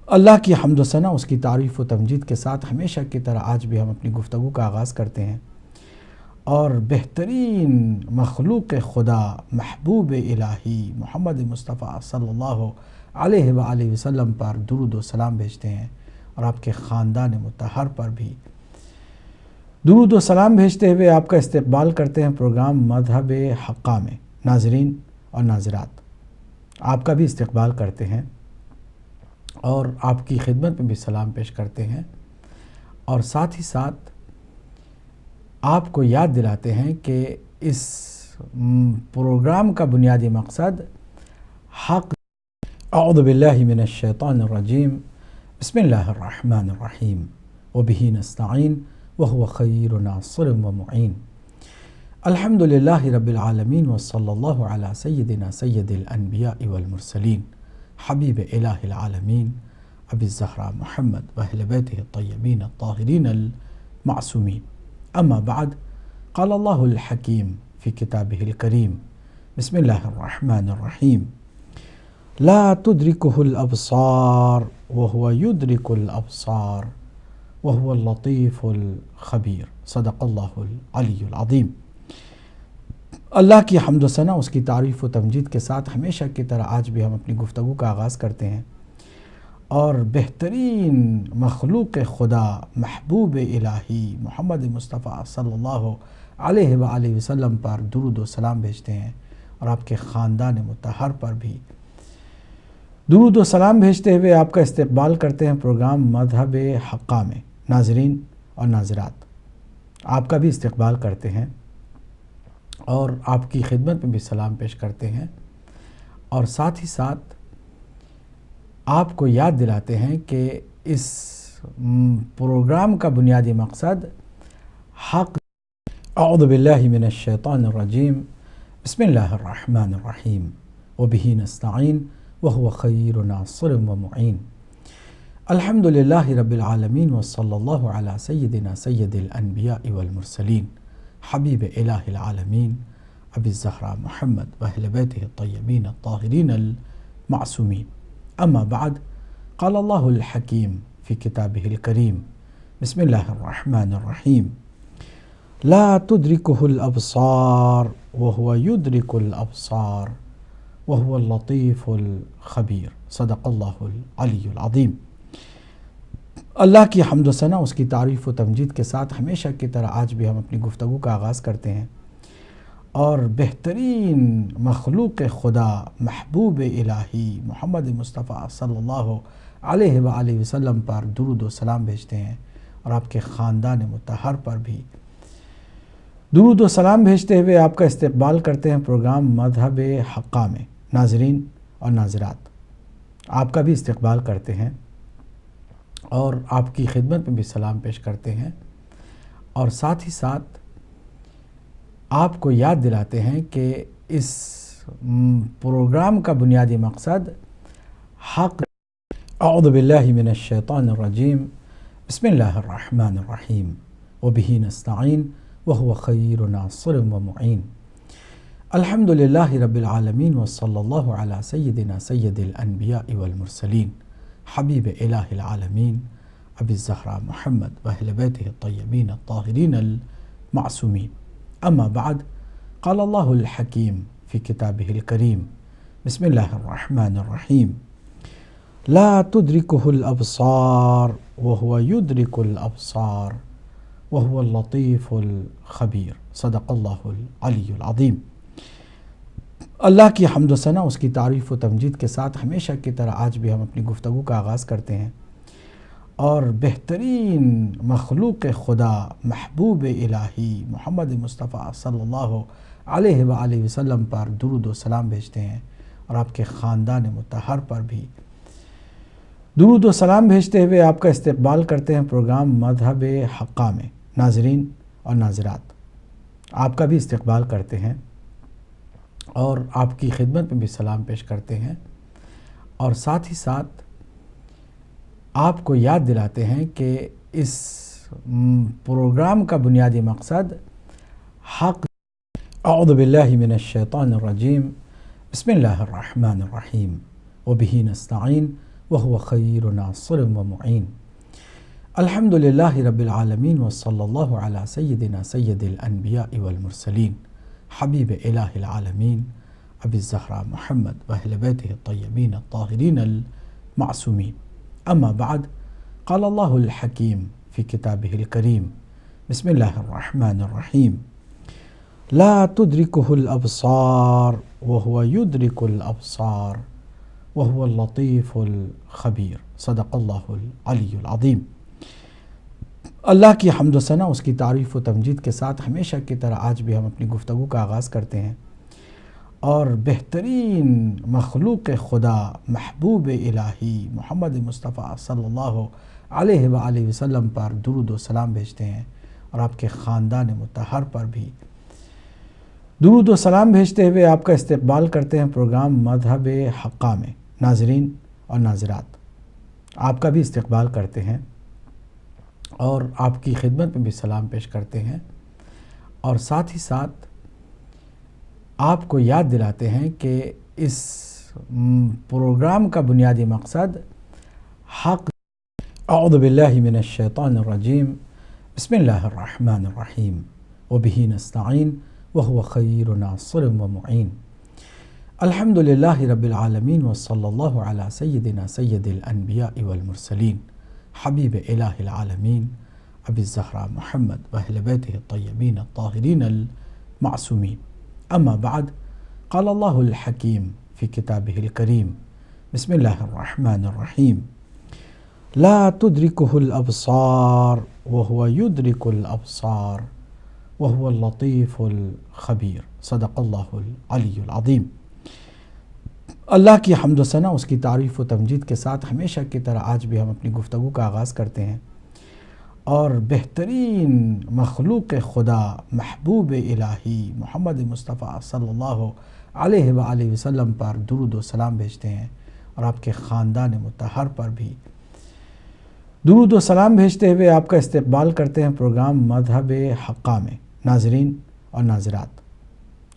اللہ کی حمد و ثنا، اس کی تعریف و تمجید کے ساتھ ہمیشہ کی طرح آج بھی ہم اپنی گفتگو کا آغاز کرتے ہیں اور بہترین مخلوق خدا محبوب الہی محمد مصطفیٰ صلی اللہ علیہ وآلہ وسلم پر درود و سلام بھیجتے ہیں، اور آپ کے خاندان مطہر پر بھی درود و سلام بھیجتے ہوئے آپ کا استقبال کرتے ہیں پروگرام مذہب حقہ میں۔ ناظرین اور ناظرات، آپ کا بھی استقبال کرتے ہیں اور آپ کی خدمت میں بھی سلام پیش کرتے ہیں، اور ساتھ ہی ساتھ آپ کو یاد دلاتے ہیں کہ اس پروگرام کا بنیادی مقصد حق۔ اعوذ باللہ من الشیطان الرجیم، بسم اللہ الرحمن الرحیم، وبہ نستعین وہو خیر ناصر و معین۔ الحمد للہ رب العالمین وصلی اللہ علی سیدنا سید الانبیاء والمرسلین حبیب الہ العالمین ابی الزہراء محمد واہل بیتہ الطیبین الطاہرین المعصومین۔ اما بعد، قال اللہ الحکیم فی کتابہ الکریم، بسم اللہ الرحمن الرحیم، لا تدرکہ الابصار وہو یدرک الابصار وہو اللطیف الخبیر، صدق اللہ العلی العظیم۔ اللہ کی حمد و ثنا، اس کی تعریف و تمجید کے ساتھ ہمیشہ کی طرح آج بھی ہم اپنی گفتگو کا آغاز کرتے ہیں، اور بہترین مخلوق خدا محبوب الہی محمد مصطفیٰ صلی اللہ علیہ وآلہ وسلم پر درود و سلام بھیجتے ہیں، اور آپ کے خاندان مطہر پر بھی درود و سلام بھیجتے ہوئے آپ کا استقبال کرتے ہیں پروگرام مذہب حقہ میں۔ ناظرین اور ناظرات، آپ کا بھی استقبال کرتے ہیں اور آپ کی خدمت میں بھی سلام پیش کرتے ہیں، اور ساتھ ہی ساتھ آپ کو یاد دلاتے ہیں کہ اس پروگرام کا بنیادی مقصد حق۔ اعوذ باللہ من الشیطان الرجیم، بسم اللہ الرحمن الرحیم، وبہ نستعین وہو خیر ناصر و معین۔ الحمد للہ رب العالمین وصلی اللہ علی سیدنا سید الانبیاء والمرسلین حبیب الہ العالمین ابی الزہراء محمد واہل بیتہ الطیبین الطاہرین المعصومین۔ اما بعد، قال اللہ الحکیم فی کتابہ الکریم، بسم اللہ الرحمن الرحیم، لا تدرکہ الابصار وہو یدرک الابصار وہو اللطیف الخبیر، صدق اللہ العلی العظیم۔ اللہ کی حمد و ثنا، اس کی تعریف و تمجید کے ساتھ ہمیشہ کی طرح آج بھی ہم اپنی گفتگو کا آغاز کرتے ہیں، اور بہترین مخلوق خدا محبوب الہی محمد مصطفیٰ صلی اللہ علیہ وآلہ وسلم پر درود و سلام بھیجتے ہیں، اور آپ کے خاندان مطہر پر بھی درود و سلام بھیجتے ہوئے آپ کا استقبال کرتے ہیں پروگرام مذہب حقہ میں۔ ناظرین اور ناظرات، آپ کا بھی استقبال کرتے ہیں اور آپ کی خدمت میں بھی سلام پیش کرتے ہیں، اور ساتھ ہی ساتھ آپ کو یاد دلاتے ہیں کہ اس پروگرام کا بنیادی مقصد حق۔ اعوذ باللہ من الشیطان الرجیم، بسم اللہ الرحمن الرحیم، وبہ نستعین وہو خیر ناصر و معین۔ الحمد للہ رب العالمین وصلی اللہ علی سیدنا سید الانبیاء والمرسلین حبیب الہ العالمین ابی الزہراء محمد واہل بیتہ الطیبین الطاہرین المعصومین۔ اما بعد، قال اللہ الحکیم فی کتابہ الکریم، بسم اللہ الرحمن الرحیم، لا تدرکہ الابصار وہو یدرک الابصار وہو اللطیف الخبیر، صدق اللہ العلی العظیم۔ اللہ کی حمد و ثنا، اس کی تعریف و تمجید کے ساتھ ہمیشہ کی طرح آج بھی ہم اپنی گفتگو کا آغاز کرتے ہیں، اور بہترین مخلوق خدا محبوب الہی محمد مصطفیٰ صلی اللہ علیہ وآلہ وسلم پر درود و سلام بھیجتے ہیں، اور آپ کے خاندان مطہر پر بھی درود و سلام بھیجتے ہوئے آپ کا استقبال کرتے ہیں پروگرام مذہب حقہ میں۔ ناظرین اور ناظرات، آپ کا بھی استقبال کرتے ہیں اور آپ کی خدمت میں بھی سلام پیش کرتے ہیں، اور ساتھ ہی ساتھ آپ کو یاد دلاتے ہیں کہ اس پروگرام کا بنیادی مقصد حق۔ اعوذ باللہ من الشیطان الرجیم، بسم اللہ الرحمن الرحیم، وبہ نستعین وہو خیر ناصر و معین۔ الحمدللہ رب العالمین وصلی اللہ علی سیدنا سید الانبیاء والمرسلین حبیب الہ العالمین ابی الزہراء محمد واہل بیتہ الطیبین الطاہرین المعصومین اما بعد قال اللہ الحکیم فی کتابہ الکریم بسم اللہ الرحمن الرحیم لا تدرکہ الابصار وہو یدرک الابصار وہو اللطیف الخبیر صدق اللہ العلی العظیم۔ اللہ کی حمد و ثنا، اس کی تعریف و تمجید کے ساتھ ہمیشہ کی طرح آج بھی ہم اپنی گفتگو کا آغاز کرتے ہیں اور بہترین مخلوق خدا محبوب الہی محمد مصطفیٰ صلی اللہ علیہ وآلہ وسلم پر درود و سلام بھیجتے ہیں اور آپ کے خاندان مطہر پر بھی درود و سلام بھیجتے ہوئے آپ کا استقبال کرتے ہیں پروگرام مذہب حقہ میں۔ ناظرین اور ناظرات، آپ کا بھی استقبال کرتے ہیں اور آپ کی خدمت میں بھی سلام پیش کرتے ہیں اور ساتھ ہی ساتھ آپ کو یاد دلاتے ہیں کہ اس پروگرام کا بنیادی مقصد حق۔ اعوذ باللہ من الشیطان الرجیم، بسم اللہ الرحمن الرحیم وبہ نستعین وہو خیر ناصر و معین۔ الحمدللہ رب العالمین وصلی اللہ علی سیدنا سید الانبیاء والمرسلین حبیب الہ العالمین ابی الزہراء محمد واہل بیتہ الطیبین الطاہرین المعصومین اما بعد قال اللہ الحکیم فی کتابہ الکریم بسم اللہ الرحمن الرحیم لا تدرکہ الابصار وہو یدرک الابصار وہو اللطیف الخبیر صدق اللہ العلی العظیم۔ اللہ کی حمد و ثنا، اس کی تعریف و تمجید کے ساتھ ہمیشہ کی طرح آج بھی ہم اپنی گفتگو کا آغاز کرتے ہیں اور بہترین مخلوق خدا محبوب الہی محمد مصطفیٰ صلی اللہ علیہ وآلہ وسلم پر درود و سلام بھیجتے ہیں اور آپ کے خاندان مطہر پر بھی درود و سلام بھیجتے ہوئے آپ کا استقبال کرتے ہیں پروگرام مذہب حقہ میں۔ ناظرین اور ناظرات،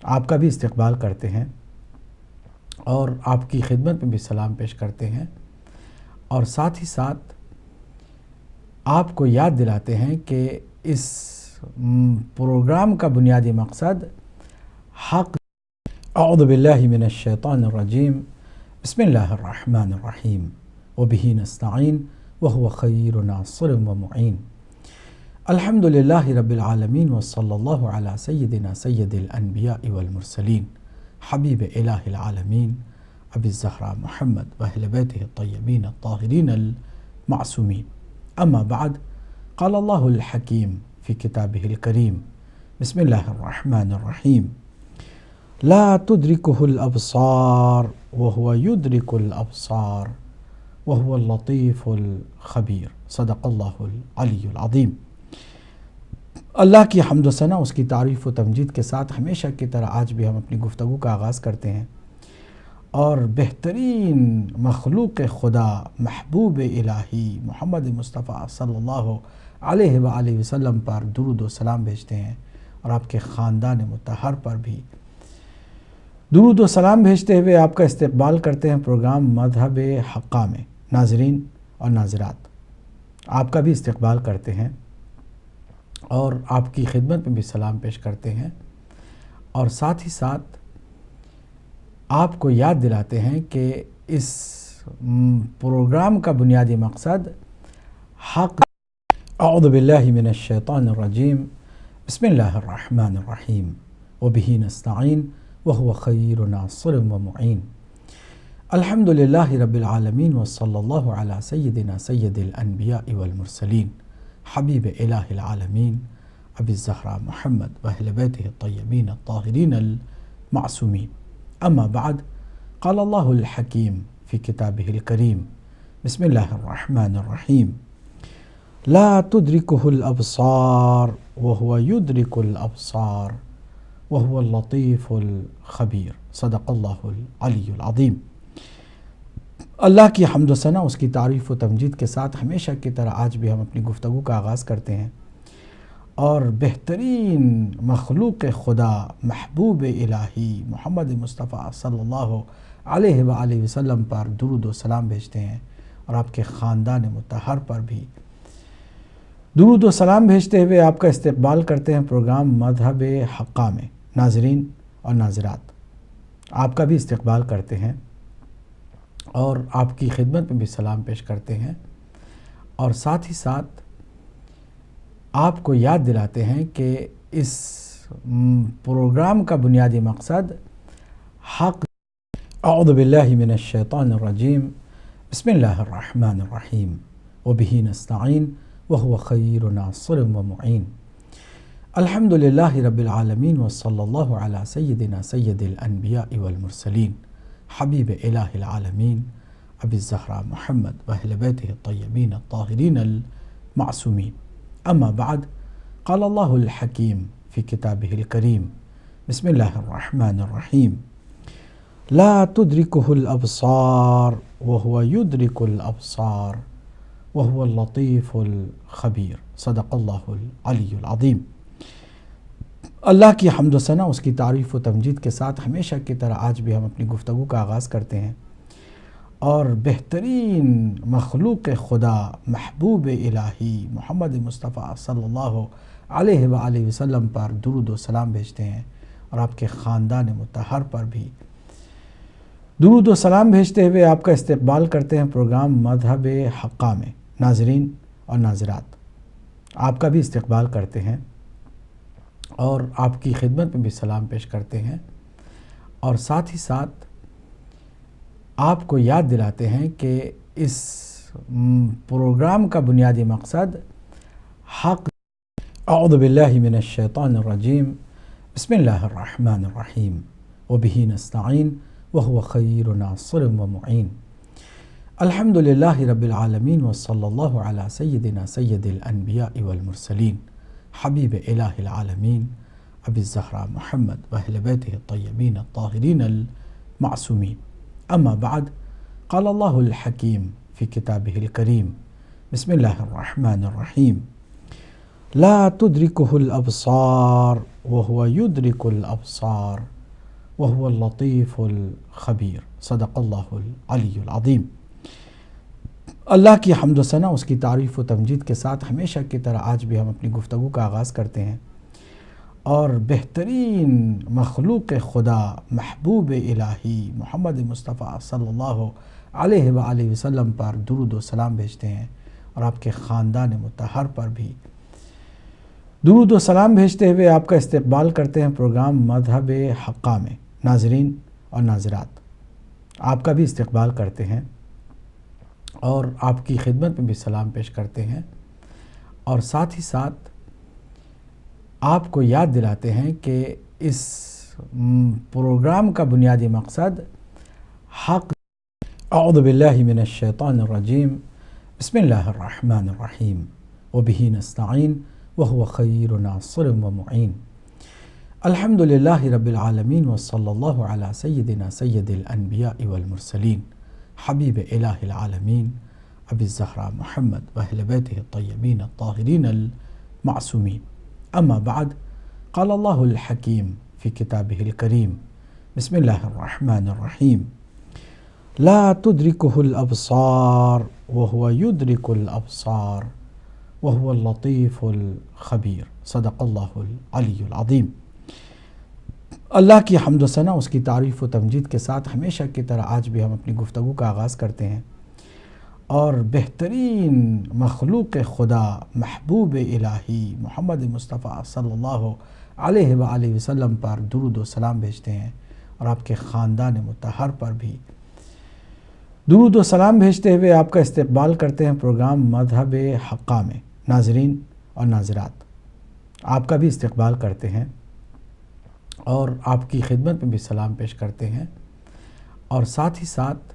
آپ کا بھی استقبال کرتے ہیں اور آپ کی خدمت میں بھی سلام پیش کرتے ہیں اور ساتھ ہی ساتھ آپ کو یاد دلاتے ہیں کہ اس پروگرام کا بنیادی مقصد حق۔ اعوذ باللہ من الشیطان الرجیم، بسم اللہ الرحمن الرحیم وبہ نستعین وہو خیر ناصر و معین۔ الحمدللہ رب العالمین وصلی اللہ علی سیدنا سید الانبیاء والمرسلین حبیب الہ العالمین ابی الزہراء محمد واہل بیتہ الطیبین الطاہرین المعصومین اما بعد قال اللہ الحکیم فی کتابہ الکریم بسم اللہ الرحمن الرحیم لا تدرکہ الابصار وہو یدرک الابصار وہو اللطیف الخبیر صدق اللہ العلی العظیم۔ اللہ کی حمد و ثنا، اس کی تعریف و تمجید کے ساتھ ہمیشہ کی طرح آج بھی ہم اپنی گفتگو کا آغاز کرتے ہیں اور بہترین مخلوق خدا محبوب الہی محمد مصطفیٰ صلی اللہ علیہ وآلہ وسلم پر درود و سلام بھیجتے ہیں اور آپ کے خاندان مطہر پر بھی درود و سلام بھیجتے ہوئے آپ کا استقبال کرتے ہیں پروگرام مذہب حقہ میں۔ ناظرین اور ناظرات، آپ کا بھی استقبال کرتے ہیں اور آپ کی خدمت میں بھی سلام پیش کرتے ہیں اور ساتھ ہی ساتھ آپ کو یاد دلاتے ہیں کہ اس پروگرام کا بنیادی مقصد حق۔ اعوذ باللہ من الشیطان الرجیم، بسم اللہ الرحمن الرحیم وبہ نستعین وہو خیر ناصر و معین۔ الحمدللہ رب العالمین وصلی اللہ علی سیدنا سید الانبیاء والمرسلین حبیب الہ العالمین ابی الزہراء محمد واہل بیتہ الطیبین الطاہرین المعصومین اما بعد قال اللہ الحکیم فی کتابہ الکریم بسم اللہ الرحمن الرحیم لا تدرکہ الابصار وہو یدرک الابصار وہو اللطیف الخبیر صدق اللہ العلی العظیم۔ اللہ کی حمد و ثنا، اس کی تعریف و تمجید کے ساتھ ہمیشہ کی طرح آج بھی ہم اپنی گفتگو کا آغاز کرتے ہیں اور بہترین مخلوق خدا محبوب الہی محمد مصطفیٰ صلی اللہ علیہ وآلہ وسلم پر درود و سلام بھیجتے ہیں اور آپ کے خاندان مطہر پر بھی درود و سلام بھیجتے ہوئے آپ کا استقبال کرتے ہیں پروگرام مذہب حقہ میں۔ ناظرین اور ناظرات، آپ کا بھی استقبال کرتے ہیں اور آپ کی خدمت میں بھی سلام پیش کرتے ہیں، اور ساتھ ہی ساتھ آپ کو یاد دلاتے ہیں کہ اس پروگرام کا بنیادی مقصد حق۔ اعوذ باللہ من الشیطان الرجیم، بسم اللہ الرحمن الرحیم، وبہ نستعین وہو خیر ناصر و معین۔ الحمد للہ رب العالمین وصلی اللہ علی سیدنا سید الانبیاء والمرسلین حبیب الہ العالمین ابی الزہراء محمد واہل بیتہ الطیبین الطاہرین المعصومین، اما بعد، قال اللہ الحکیم فی کتابہ الکریم، بسم اللہ الرحمن الرحیم، لا تدرکہ الابصار وہو یدرک الابصار وہو اللطیف الخبیر، صدق اللہ العلی العظیم۔ اللہ کی حمد و ثنا، اس کی تعریف و تمجید کے ساتھ ہمیشہ کی طرح آج بھی ہم اپنی گفتگو کا آغاز کرتے ہیں، اور بہترین مخلوق خدا محبوب الہی محمد مصطفیٰ صلی اللہ علیہ وآلہ وسلم پر درود و سلام بھیجتے ہیں، اور آپ کے خاندان مطہر پر بھی درود و سلام بھیجتے ہوئے آپ کا استقبال کرتے ہیں پروگرام مذہب حقہ میں۔ ناظرین اور ناظرات، آپ کا بھی استقبال کرتے ہیں اور آپ کی خدمت میں بھی سلام پیش کرتے ہیں، اور ساتھ ہی ساتھ آپ کو یاد دلاتے ہیں کہ اس پروگرام کا بنیادی مقصد حق۔ اعوذ باللہ من الشیطان الرجیم، بسم اللہ الرحمن الرحیم، وبہ نستعین وہو خیر ناصر و معین۔ الحمد للہ رب العالمین وصلی اللہ علی سیدنا سید الانبیاء والمرسلین حبیب الہ العالمین ابی الزہراء محمد واہل بیتہ الطیبین الطاہرین المعصومین، اما بعد، قال اللہ الحکیم فی کتابہ الکریم، بسم اللہ الرحمن الرحیم، لا تدرکہ الابصار وہو یدرک الابصار وہو اللطیف الخبیر، صدق اللہ العلی العظیم۔ اللہ کی حمد و ثنا، اس کی تعریف و تمجید کے ساتھ ہمیشہ کی طرح آج بھی ہم اپنی گفتگو کا آغاز کرتے ہیں، اور بہترین مخلوق خدا محبوب الہی محمد مصطفیٰ صلی اللہ علیہ وآلہ وسلم پر درود و سلام بھیجتے ہیں، اور آپ کے خاندان مطہر پر بھی درود و سلام بھیجتے ہوئے آپ کا استقبال کرتے ہیں پروگرام مذہب حقہ میں۔ ناظرین اور ناظرات، آپ کا بھی استقبال کرتے ہیں اور آپ کی خدمت میں بھی سلام پیش کرتے ہیں، اور ساتھ ہی ساتھ آپ کو یاد دلاتے ہیں کہ اس پروگرام کا بنیادی مقصد حق۔ اعوذ باللہ من الشیطان الرجیم، بسم اللہ الرحمن الرحیم، وبہ نستعین وہو خیر ناصر و معین۔ الحمد للہ رب العالمین وصلی اللہ علی سیدنا سید الانبیاء والمرسلین حبیب الہ العالمین ابی الزہراء محمد واہل بیتہ الطیبین الطاہرین المعصومین، اما بعد، قال اللہ الحکیم فی کتابہ الکریم، بسم اللہ الرحمن الرحیم، لا تدرکہ الابصار وہو یدرک الابصار وہو اللطیف الخبیر، صدق اللہ العلی العظیم۔ اللہ کی حمد و ثنا، اس کی تعریف و تمجید کے ساتھ ہمیشہ کی طرح آج بھی ہم اپنی گفتگو کا آغاز کرتے ہیں، اور بہترین مخلوق خدا محبوب الہی محمد مصطفیٰ صلی اللہ علیہ وآلہ وسلم پر درود و سلام بھیجتے ہیں، اور آپ کے خاندان مطہر پر بھی درود و سلام بھیجتے ہوئے آپ کا استقبال کرتے ہیں پروگرام مذہب حقہ میں۔ ناظرین اور ناظرات، آپ کا بھی استقبال کرتے ہیں اور آپ کی خدمت میں بھی سلام پیش کرتے ہیں، اور ساتھ ہی ساتھ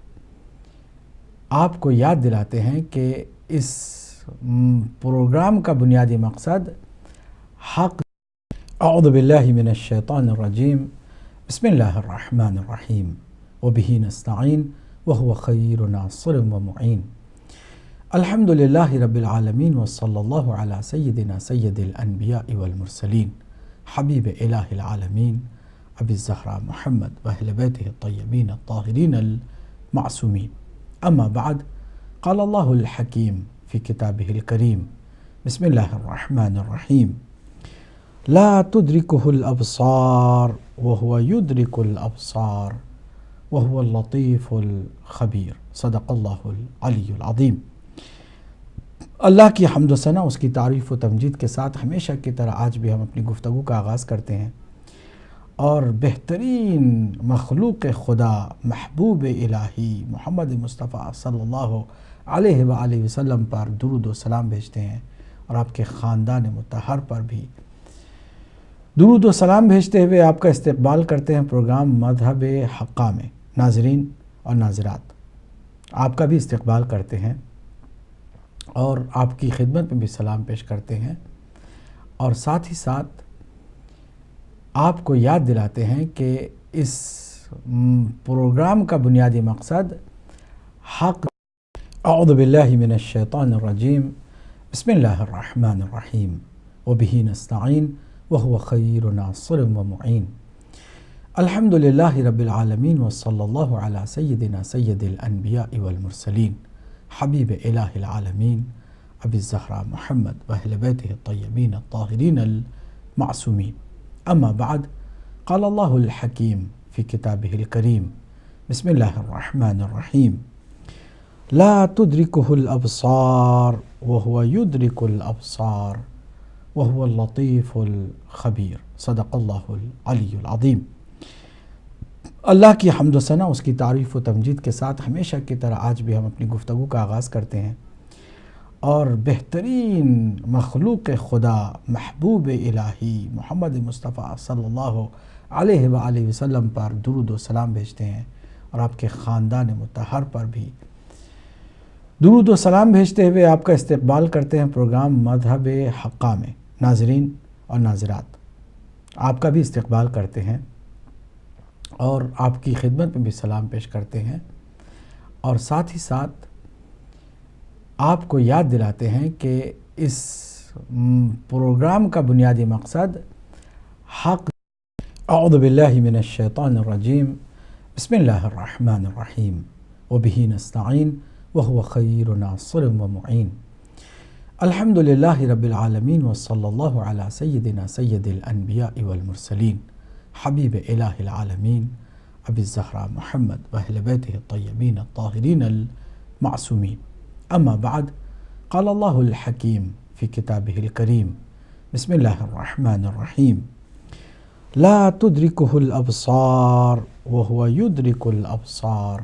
آپ کو یاد دلاتے ہیں کہ اس پروگرام کا بنیادی مقصد حق۔ اعوذ باللہ من الشیطان الرجیم، بسم اللہ الرحمن الرحیم، وبہ نستعین وہو خیر ناصر و معین۔ الحمد للہ رب العالمین وصلی اللہ علی سیدنا سید الانبیاء والمرسلین حبیب الہ العالمین ابی الزہراء محمد واہل بیتہ الطیبین الطاہرین المعصومین، اما بعد، قال اللہ الحکیم فی کتابہ الکریم، بسم اللہ الرحمن الرحیم لا تدرکہ الابصار وهو یدرک الابصار وهو اللطیف الخبیر صدق اللہ العلی العظیم۔ اللہ کی حمد و ثنا، اس کی تعریف و تمجید کے ساتھ ہمیشہ کی طرح آج بھی ہم اپنی گفتگو کا آغاز کرتے ہیں اور بہترین مخلوق خدا محبوب الہی محمد مصطفیٰ صلی اللہ علیہ وآلہ وسلم پر درود و سلام بھیجتے ہیں، اور آپ کے خاندان مطہر پر بھی درود و سلام بھیجتے ہوئے آپ کا استقبال کرتے ہیں پروگرام مذہب حقہ میں۔ ناظرین اور ناظرات، آپ کا بھی استقبال کرتے ہیں اور آپ کی خدمت میں بھی سلام پیش کرتے ہیں، اور ساتھ ہی ساتھ آپ کو یاد دلاتے ہیں کہ اس پروگرام کا بنیادی مقصد حق۔ اعوذ باللہ من الشیطان الرجیم، بسم اللہ الرحمن الرحیم وبہ نستعین وہو خیر ناصر ومعین۔ الحمد للہ رب العالمین وصلی اللہ علی سیدنا سید الانبیاء والمرسلین حبیب الہ العالمین ابی الزہراء محمد واہل بیتہ الطیبین الطاہرین المعصومین، اما بعد، قال اللہ الحکیم فی کتابہ الکریم، بسم اللہ الرحمن الرحیم لا تدرکہ الابصار وهو یدرک الابصار وهو اللطیف الخبیر صدق اللہ العلی العظیم۔ اللہ کی حمد و ثنا، اس کی تعریف و تمجید کے ساتھ ہمیشہ کی طرح آج بھی ہم اپنی گفتگو کا آغاز کرتے ہیں اور بہترین مخلوق خدا محبوب الہی محمد مصطفیٰ صلی اللہ علیہ وآلہ وسلم پر درود و سلام بھیجتے ہیں، اور آپ کے خاندان مطہر پر بھی درود و سلام بھیجتے ہوئے آپ کا استقبال کرتے ہیں پروگرام مذہب حقہ میں۔ ناظرین اور ناظرات، آپ کا بھی استقبال کرتے ہیں اور آپ کی خدمت میں بھی سلام پیش کرتے ہیں، اور ساتھ ہی ساتھ آپ کو یاد دلاتے ہیں کہ اس پروگرام کا بنیادی مقصد حق۔ اعوذ باللہ من الشیطان الرجیم، بسم اللہ الرحمن الرحیم وبہ نستعین وہو خیر ناصر ومعین۔ الحمد للہ رب العالمین وصلی اللہ علی سیدنا سید الانبیاء والمرسلین حبیب الہ العالمین ابی الزہراء محمد واہل بیتہ الطیبین الطاہرین المعصومین، اما بعد، قال اللہ الحکیم فی کتابہ الکریم، بسم اللہ الرحمن الرحیم لا تدرکہ الابصار وهو یدرک الابصار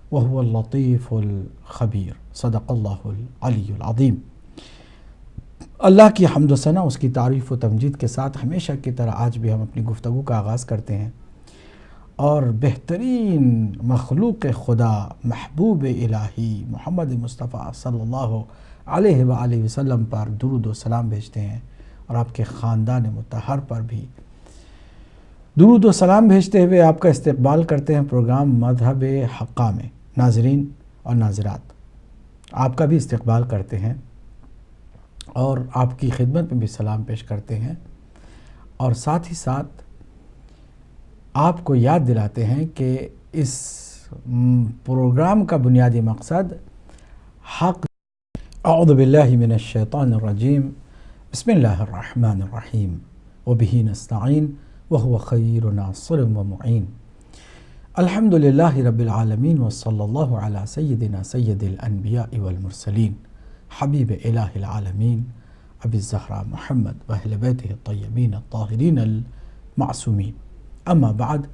وهو اللطیف الخبیر صدق اللہ العلی العظیم۔ اللہ کی حمد و ثنا، اس کی تعریف و تمجید کے ساتھ ہمیشہ کی طرح آج بھی ہم اپنی گفتگو کا آغاز کرتے ہیں اور بہترین مخلوق خدا محبوب الہی محمد مصطفیٰ صلی اللہ علیہ وآلہ وسلم پر درود و سلام بھیجتے ہیں، اور آپ کے خاندان مطہر پر بھی درود و سلام بھیجتے ہوئے آپ کا استقبال کرتے ہیں پروگرام مذہب حقہ میں۔ ناظرین اور ناظرات، آپ کا بھی استقبال کرتے ہیں اور آپ کی خدمت میں بھی سلام پیش کرتے ہیں، اور ساتھ ہی ساتھ آپ کو یاد دلاتے ہیں کہ اس پروگرام کا بنیادی مقصد حق۔ اعوذ باللہ من الشیطان الرجیم، بسم اللہ الرحمن الرحیم وبہ نستعین وہو خیر ناصر ومعین۔ الحمد للہ رب العالمین وصلی اللہ علی سیدنا سید الانبیاء والمرسلین حبیب الہ العالمین ابی الزہراء محمد واہل بیتہ الطیبین الطاہرین المعصومین، اما بعد،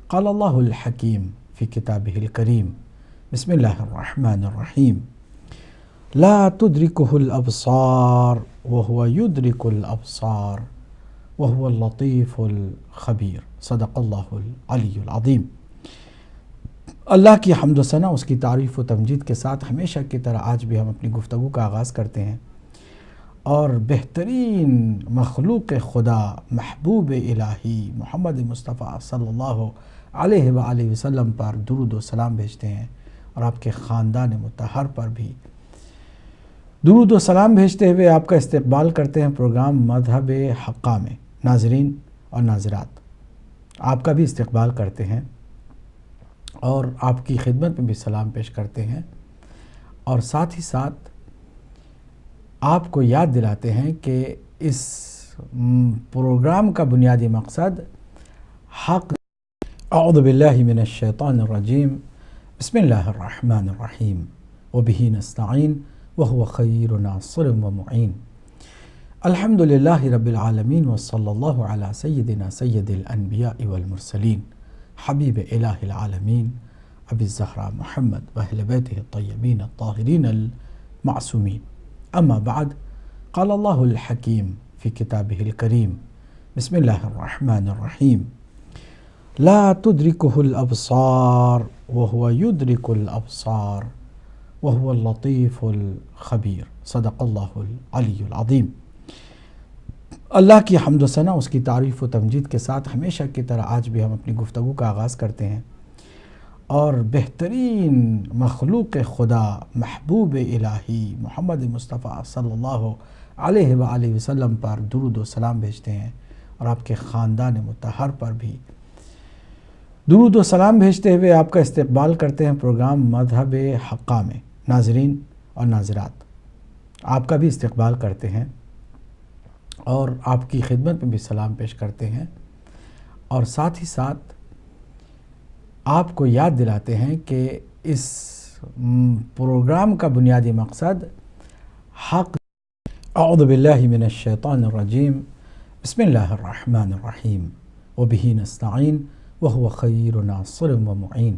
قال اللہ الحکیم فی کتابہ الکریم، بسم اللہ الرحمن الرحیم لا تدرکہ الابصار وهو یدرک الابصار وهو اللطیف الخبیر صدق اللہ العلی العظیم۔ اللہ کی حمد و ثنا، اس کی تعریف و تمجید کے ساتھ ہمیشہ کی طرح آج بھی ہم اپنی گفتگو کا آغاز کرتے ہیں اور بہترین مخلوق خدا محبوب الہی محمد مصطفیٰ صلی اللہ علیہ وآلہ وسلم پر درود و سلام بھیجتے ہیں، اور آپ کے خاندان مطہر پر بھی درود و سلام بھیجتے ہوئے آپ کا استقبال کرتے ہیں پروگرام مذہب حقہ میں۔ ناظرین اور ناظرات، آپ کا بھی استقبال کرتے ہیں اور آپ کی خدمت میں بھی سلام پیش کرتے ہیں، اور ساتھ ہی ساتھ آپ کو یاد دلاتے ہیں کہ اس پروگرام کا بنیادی مقصد حق. اعوذ باللہ من الشیطان الرجیم. بسم اللہ الرحمن الرحیم وبہ نستعین وہو خیر ناصر ومعین. الحمد للہ رب العالمین وصلی اللہ علی سیدنا سید الانبیاء والمرسلین حبیب الہ العالمین ابی الزہراء محمد واہل بیتہ الطیبین الطاہرین المعصومین. اما بعد قال اللہ الحکیم فی کتابہ الکریم. بسم اللہ الرحمن الرحیم. لا تدرکہ الابصار وہو یدرک الابصار وہو اللطیف الخبیر. صدق اللہ العلی العظیم. اللہ کی حمد و ثنا، اس کی تعریف و تمجید کے ساتھ ہمیشہ کی طرح آج بھی ہم اپنی گفتگو کا آغاز کرتے ہیں اور بہترین مخلوق خدا محبوب الہی محمد مصطفیٰ صلی اللہ علیہ وآلہ وسلم پر درود و سلام بھیجتے ہیں اور آپ کے خاندان مطہر پر بھی درود و سلام بھیجتے ہوئے آپ کا استقبال کرتے ہیں پروگرام مذہب حقہ میں. ناظرین اور ناظرات، آپ کا بھی استقبال کرتے ہیں اور آپ کی خدمت میں بھی سلام پیش کرتے ہیں اور ساتھ ہی ساتھ آپ کو یاد دلاتے ہیں کہ اس پروگرام کا بنیادی مقصد حق. اعوذ باللہ من الشیطان الرجیم. بسم اللہ الرحمن الرحیم وبہ نستعین وہو خیر ناصر ومعین.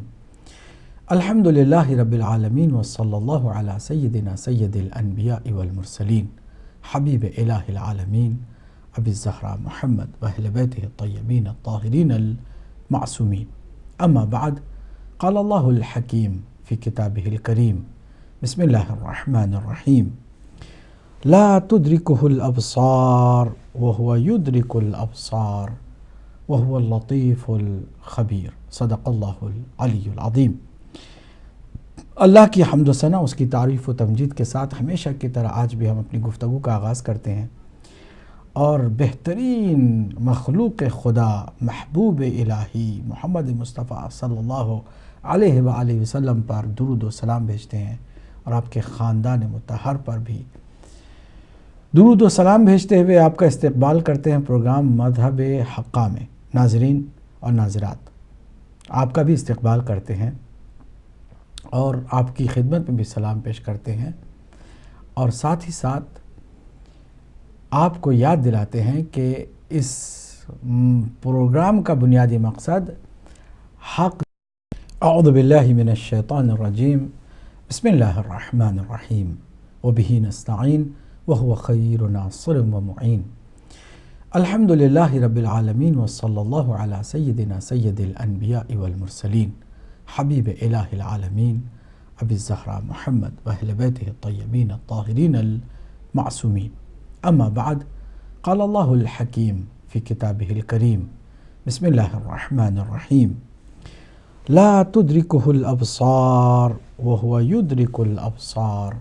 الحمد للہ رب العالمین وصلی اللہ علی سیدنا سید الانبیاء والمرسلین حبیب الہ العالمین ابی الزہراء محمد واہل بیتہ الطیبین الطاہرین المعصومین. اما بعد قال اللہ الحکیم فی کتابہ الکریم. بسم اللہ الرحمن الرحیم. لا تدرکہ الابصار وہو یدرک الابصار وہو اللطیف الخبیر. صدق اللہ العلی العظیم. اللہ کی حمد و ثنا، اس کی تعریف و تمجید کے ساتھ ہمیشہ کی طرح آج بھی ہم اپنی گفتگو کا آغاز کرتے ہیں اور بہترین مخلوق خدا محبوب الہی محمد مصطفیٰ صلی اللہ علیہ وآلہ وسلم پر درود و سلام بھیجتے ہیں اور آپ کے خاندان مطہر پر بھی درود و سلام بھیجتے ہوئے آپ کا استقبال کرتے ہیں پروگرام مذہب حقہ میں. ناظرین اور ناظرات، آپ کا بھی استقبال کرتے ہیں اور آپ کی خدمت میں بھی سلام پیش کرتے ہیں اور ساتھ ہی ساتھ آپ کو یاد دلاتے ہیں کہ اس پروگرام کا بنیادی مقصد حق. اعوذ باللہ من الشیطان الرجیم. بسم اللہ الرحمن الرحیم وبہ نستعین وہو خیر ناصر ومعین. الحمد للہ رب العالمین وصلی اللہ علی سیدنا سید الانبیاء والمرسلین حبیب الہ العالمین ابی الزہراء محمد واہل بیتہ الطیبین الطاہرین المعصومین. اما بعد قال اللہ الحکیم فی کتابہ الکریم. بسم اللہ الرحمن الرحیم. لا تدرکہ الابصار وہو یدرک الابصار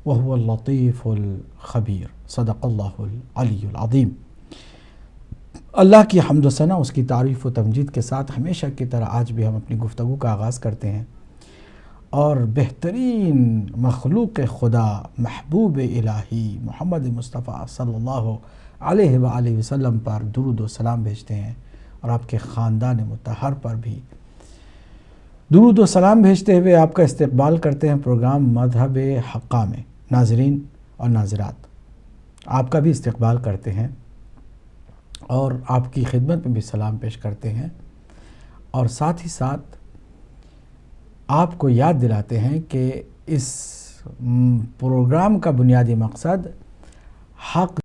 وہو اللطیف الخبیر. صدق اللہ العلی العظیم. اللہ کی حمد و ثنا، اس کی تعریف و تمجید کے ساتھ ہمیشہ کی طرح آج بھی ہم اپنی گفتگو کا آغاز کرتے ہیں اور بہترین مخلوق خدا محبوب الہی محمد مصطفیٰ صلی اللہ علیہ وآلہ وسلم پر درود و سلام بھیجتے ہیں اور آپ کے خاندان مطہر پر بھی درود و سلام بھیجتے ہوئے آپ کا استقبال کرتے ہیں پروگرام مذہب حقہ میں. ناظرین اور ناظرات، آپ کا بھی استقبال کرتے ہیں اور آپ کی خدمت میں بھی سلام پیش کرتے ہیں اور ساتھ ہی ساتھ آپ کو یاد دلاتے ہیں کہ اس پروگرام کا بنیادی مقصد حق.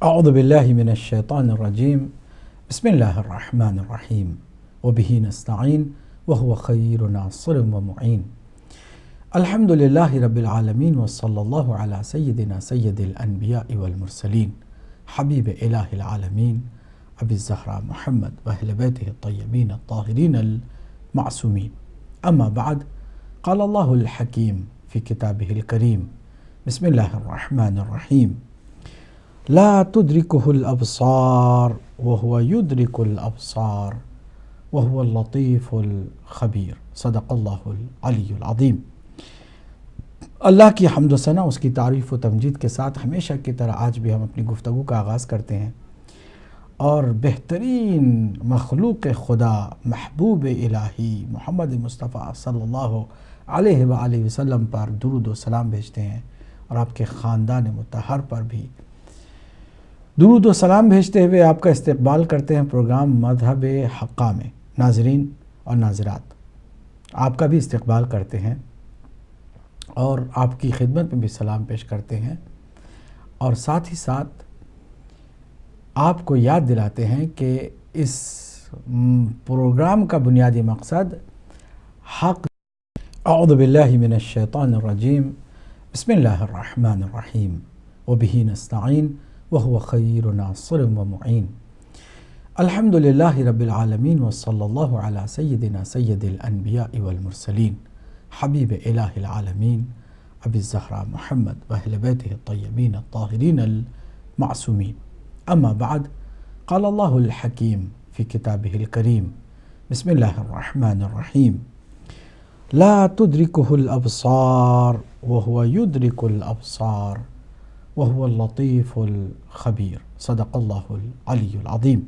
اعوذ باللہ من الشیطان الرجیم. بسم اللہ الرحمن الرحیم وبہ نستعین وہو خیر ناصر ومعین. الحمد للہ رب العالمین وصلی اللہ علی سیدنا سید الانبیاء والمرسلین حبیب الہ العالمین ابی الزہراء محمد واہل بیتہ الطیبین الطاہرین المعصومین. اما بعد قال اللہ الحکیم فی کتابہ الکریم. بسم اللہ الرحمن الرحیم. لا تدرکہ الابصار وہو یدرک الابصار وہو اللطیف الخبیر. صدق اللہ العلی العظیم. اللہ کی حمد و ثنا، اس کی تعریف و تمجید کے ساتھ ہمیشہ کی طرح آج بھی ہم اپنی گفتگو کا آغاز کرتے ہیں اور بہترین مخلوق خدا محبوب الہی محمد مصطفیٰ صلی اللہ علیہ وآلہ وسلم پر درود و سلام بھیجتے ہیں، اور آپ کے خاندان مطہر پر بھی درود و سلام بھیجتے ہوئے آپ کا استقبال کرتے ہیں پروگرام مذہب حقہ میں۔ ناظرین اور ناظرات، آپ کا بھی استقبال کرتے ہیں اور آپ کی خدمت میں بھی سلام پیش کرتے ہیں، اور ساتھ ہی ساتھ آپ کو یاد دلاتے ہیں کہ اس پروگرام کا بنیادی مقصد حق۔ اعوذ باللہ من الشیطان الرجیم، بسم اللہ الرحمن الرحیم، وبہ نستعین وہو خیر ناصر ومعین۔ الحمد للہ رب العالمین، وصلی اللہ علی سیدنا سید الانبیاء والمرسلین، حبیب الہ العالمین ابی الزہراء محمد واہل بیتہ الطیبین الطاہرین المعصومین۔ اما بعد، قال اللہ الحکیم فی کتابہ الکریم، بسم اللہ الرحمن الرحیم، لا تدرکہ الابصار وہو یدرک الابصار وهو اللطیف الخبیر، صدق اللہ العلی العظیم۔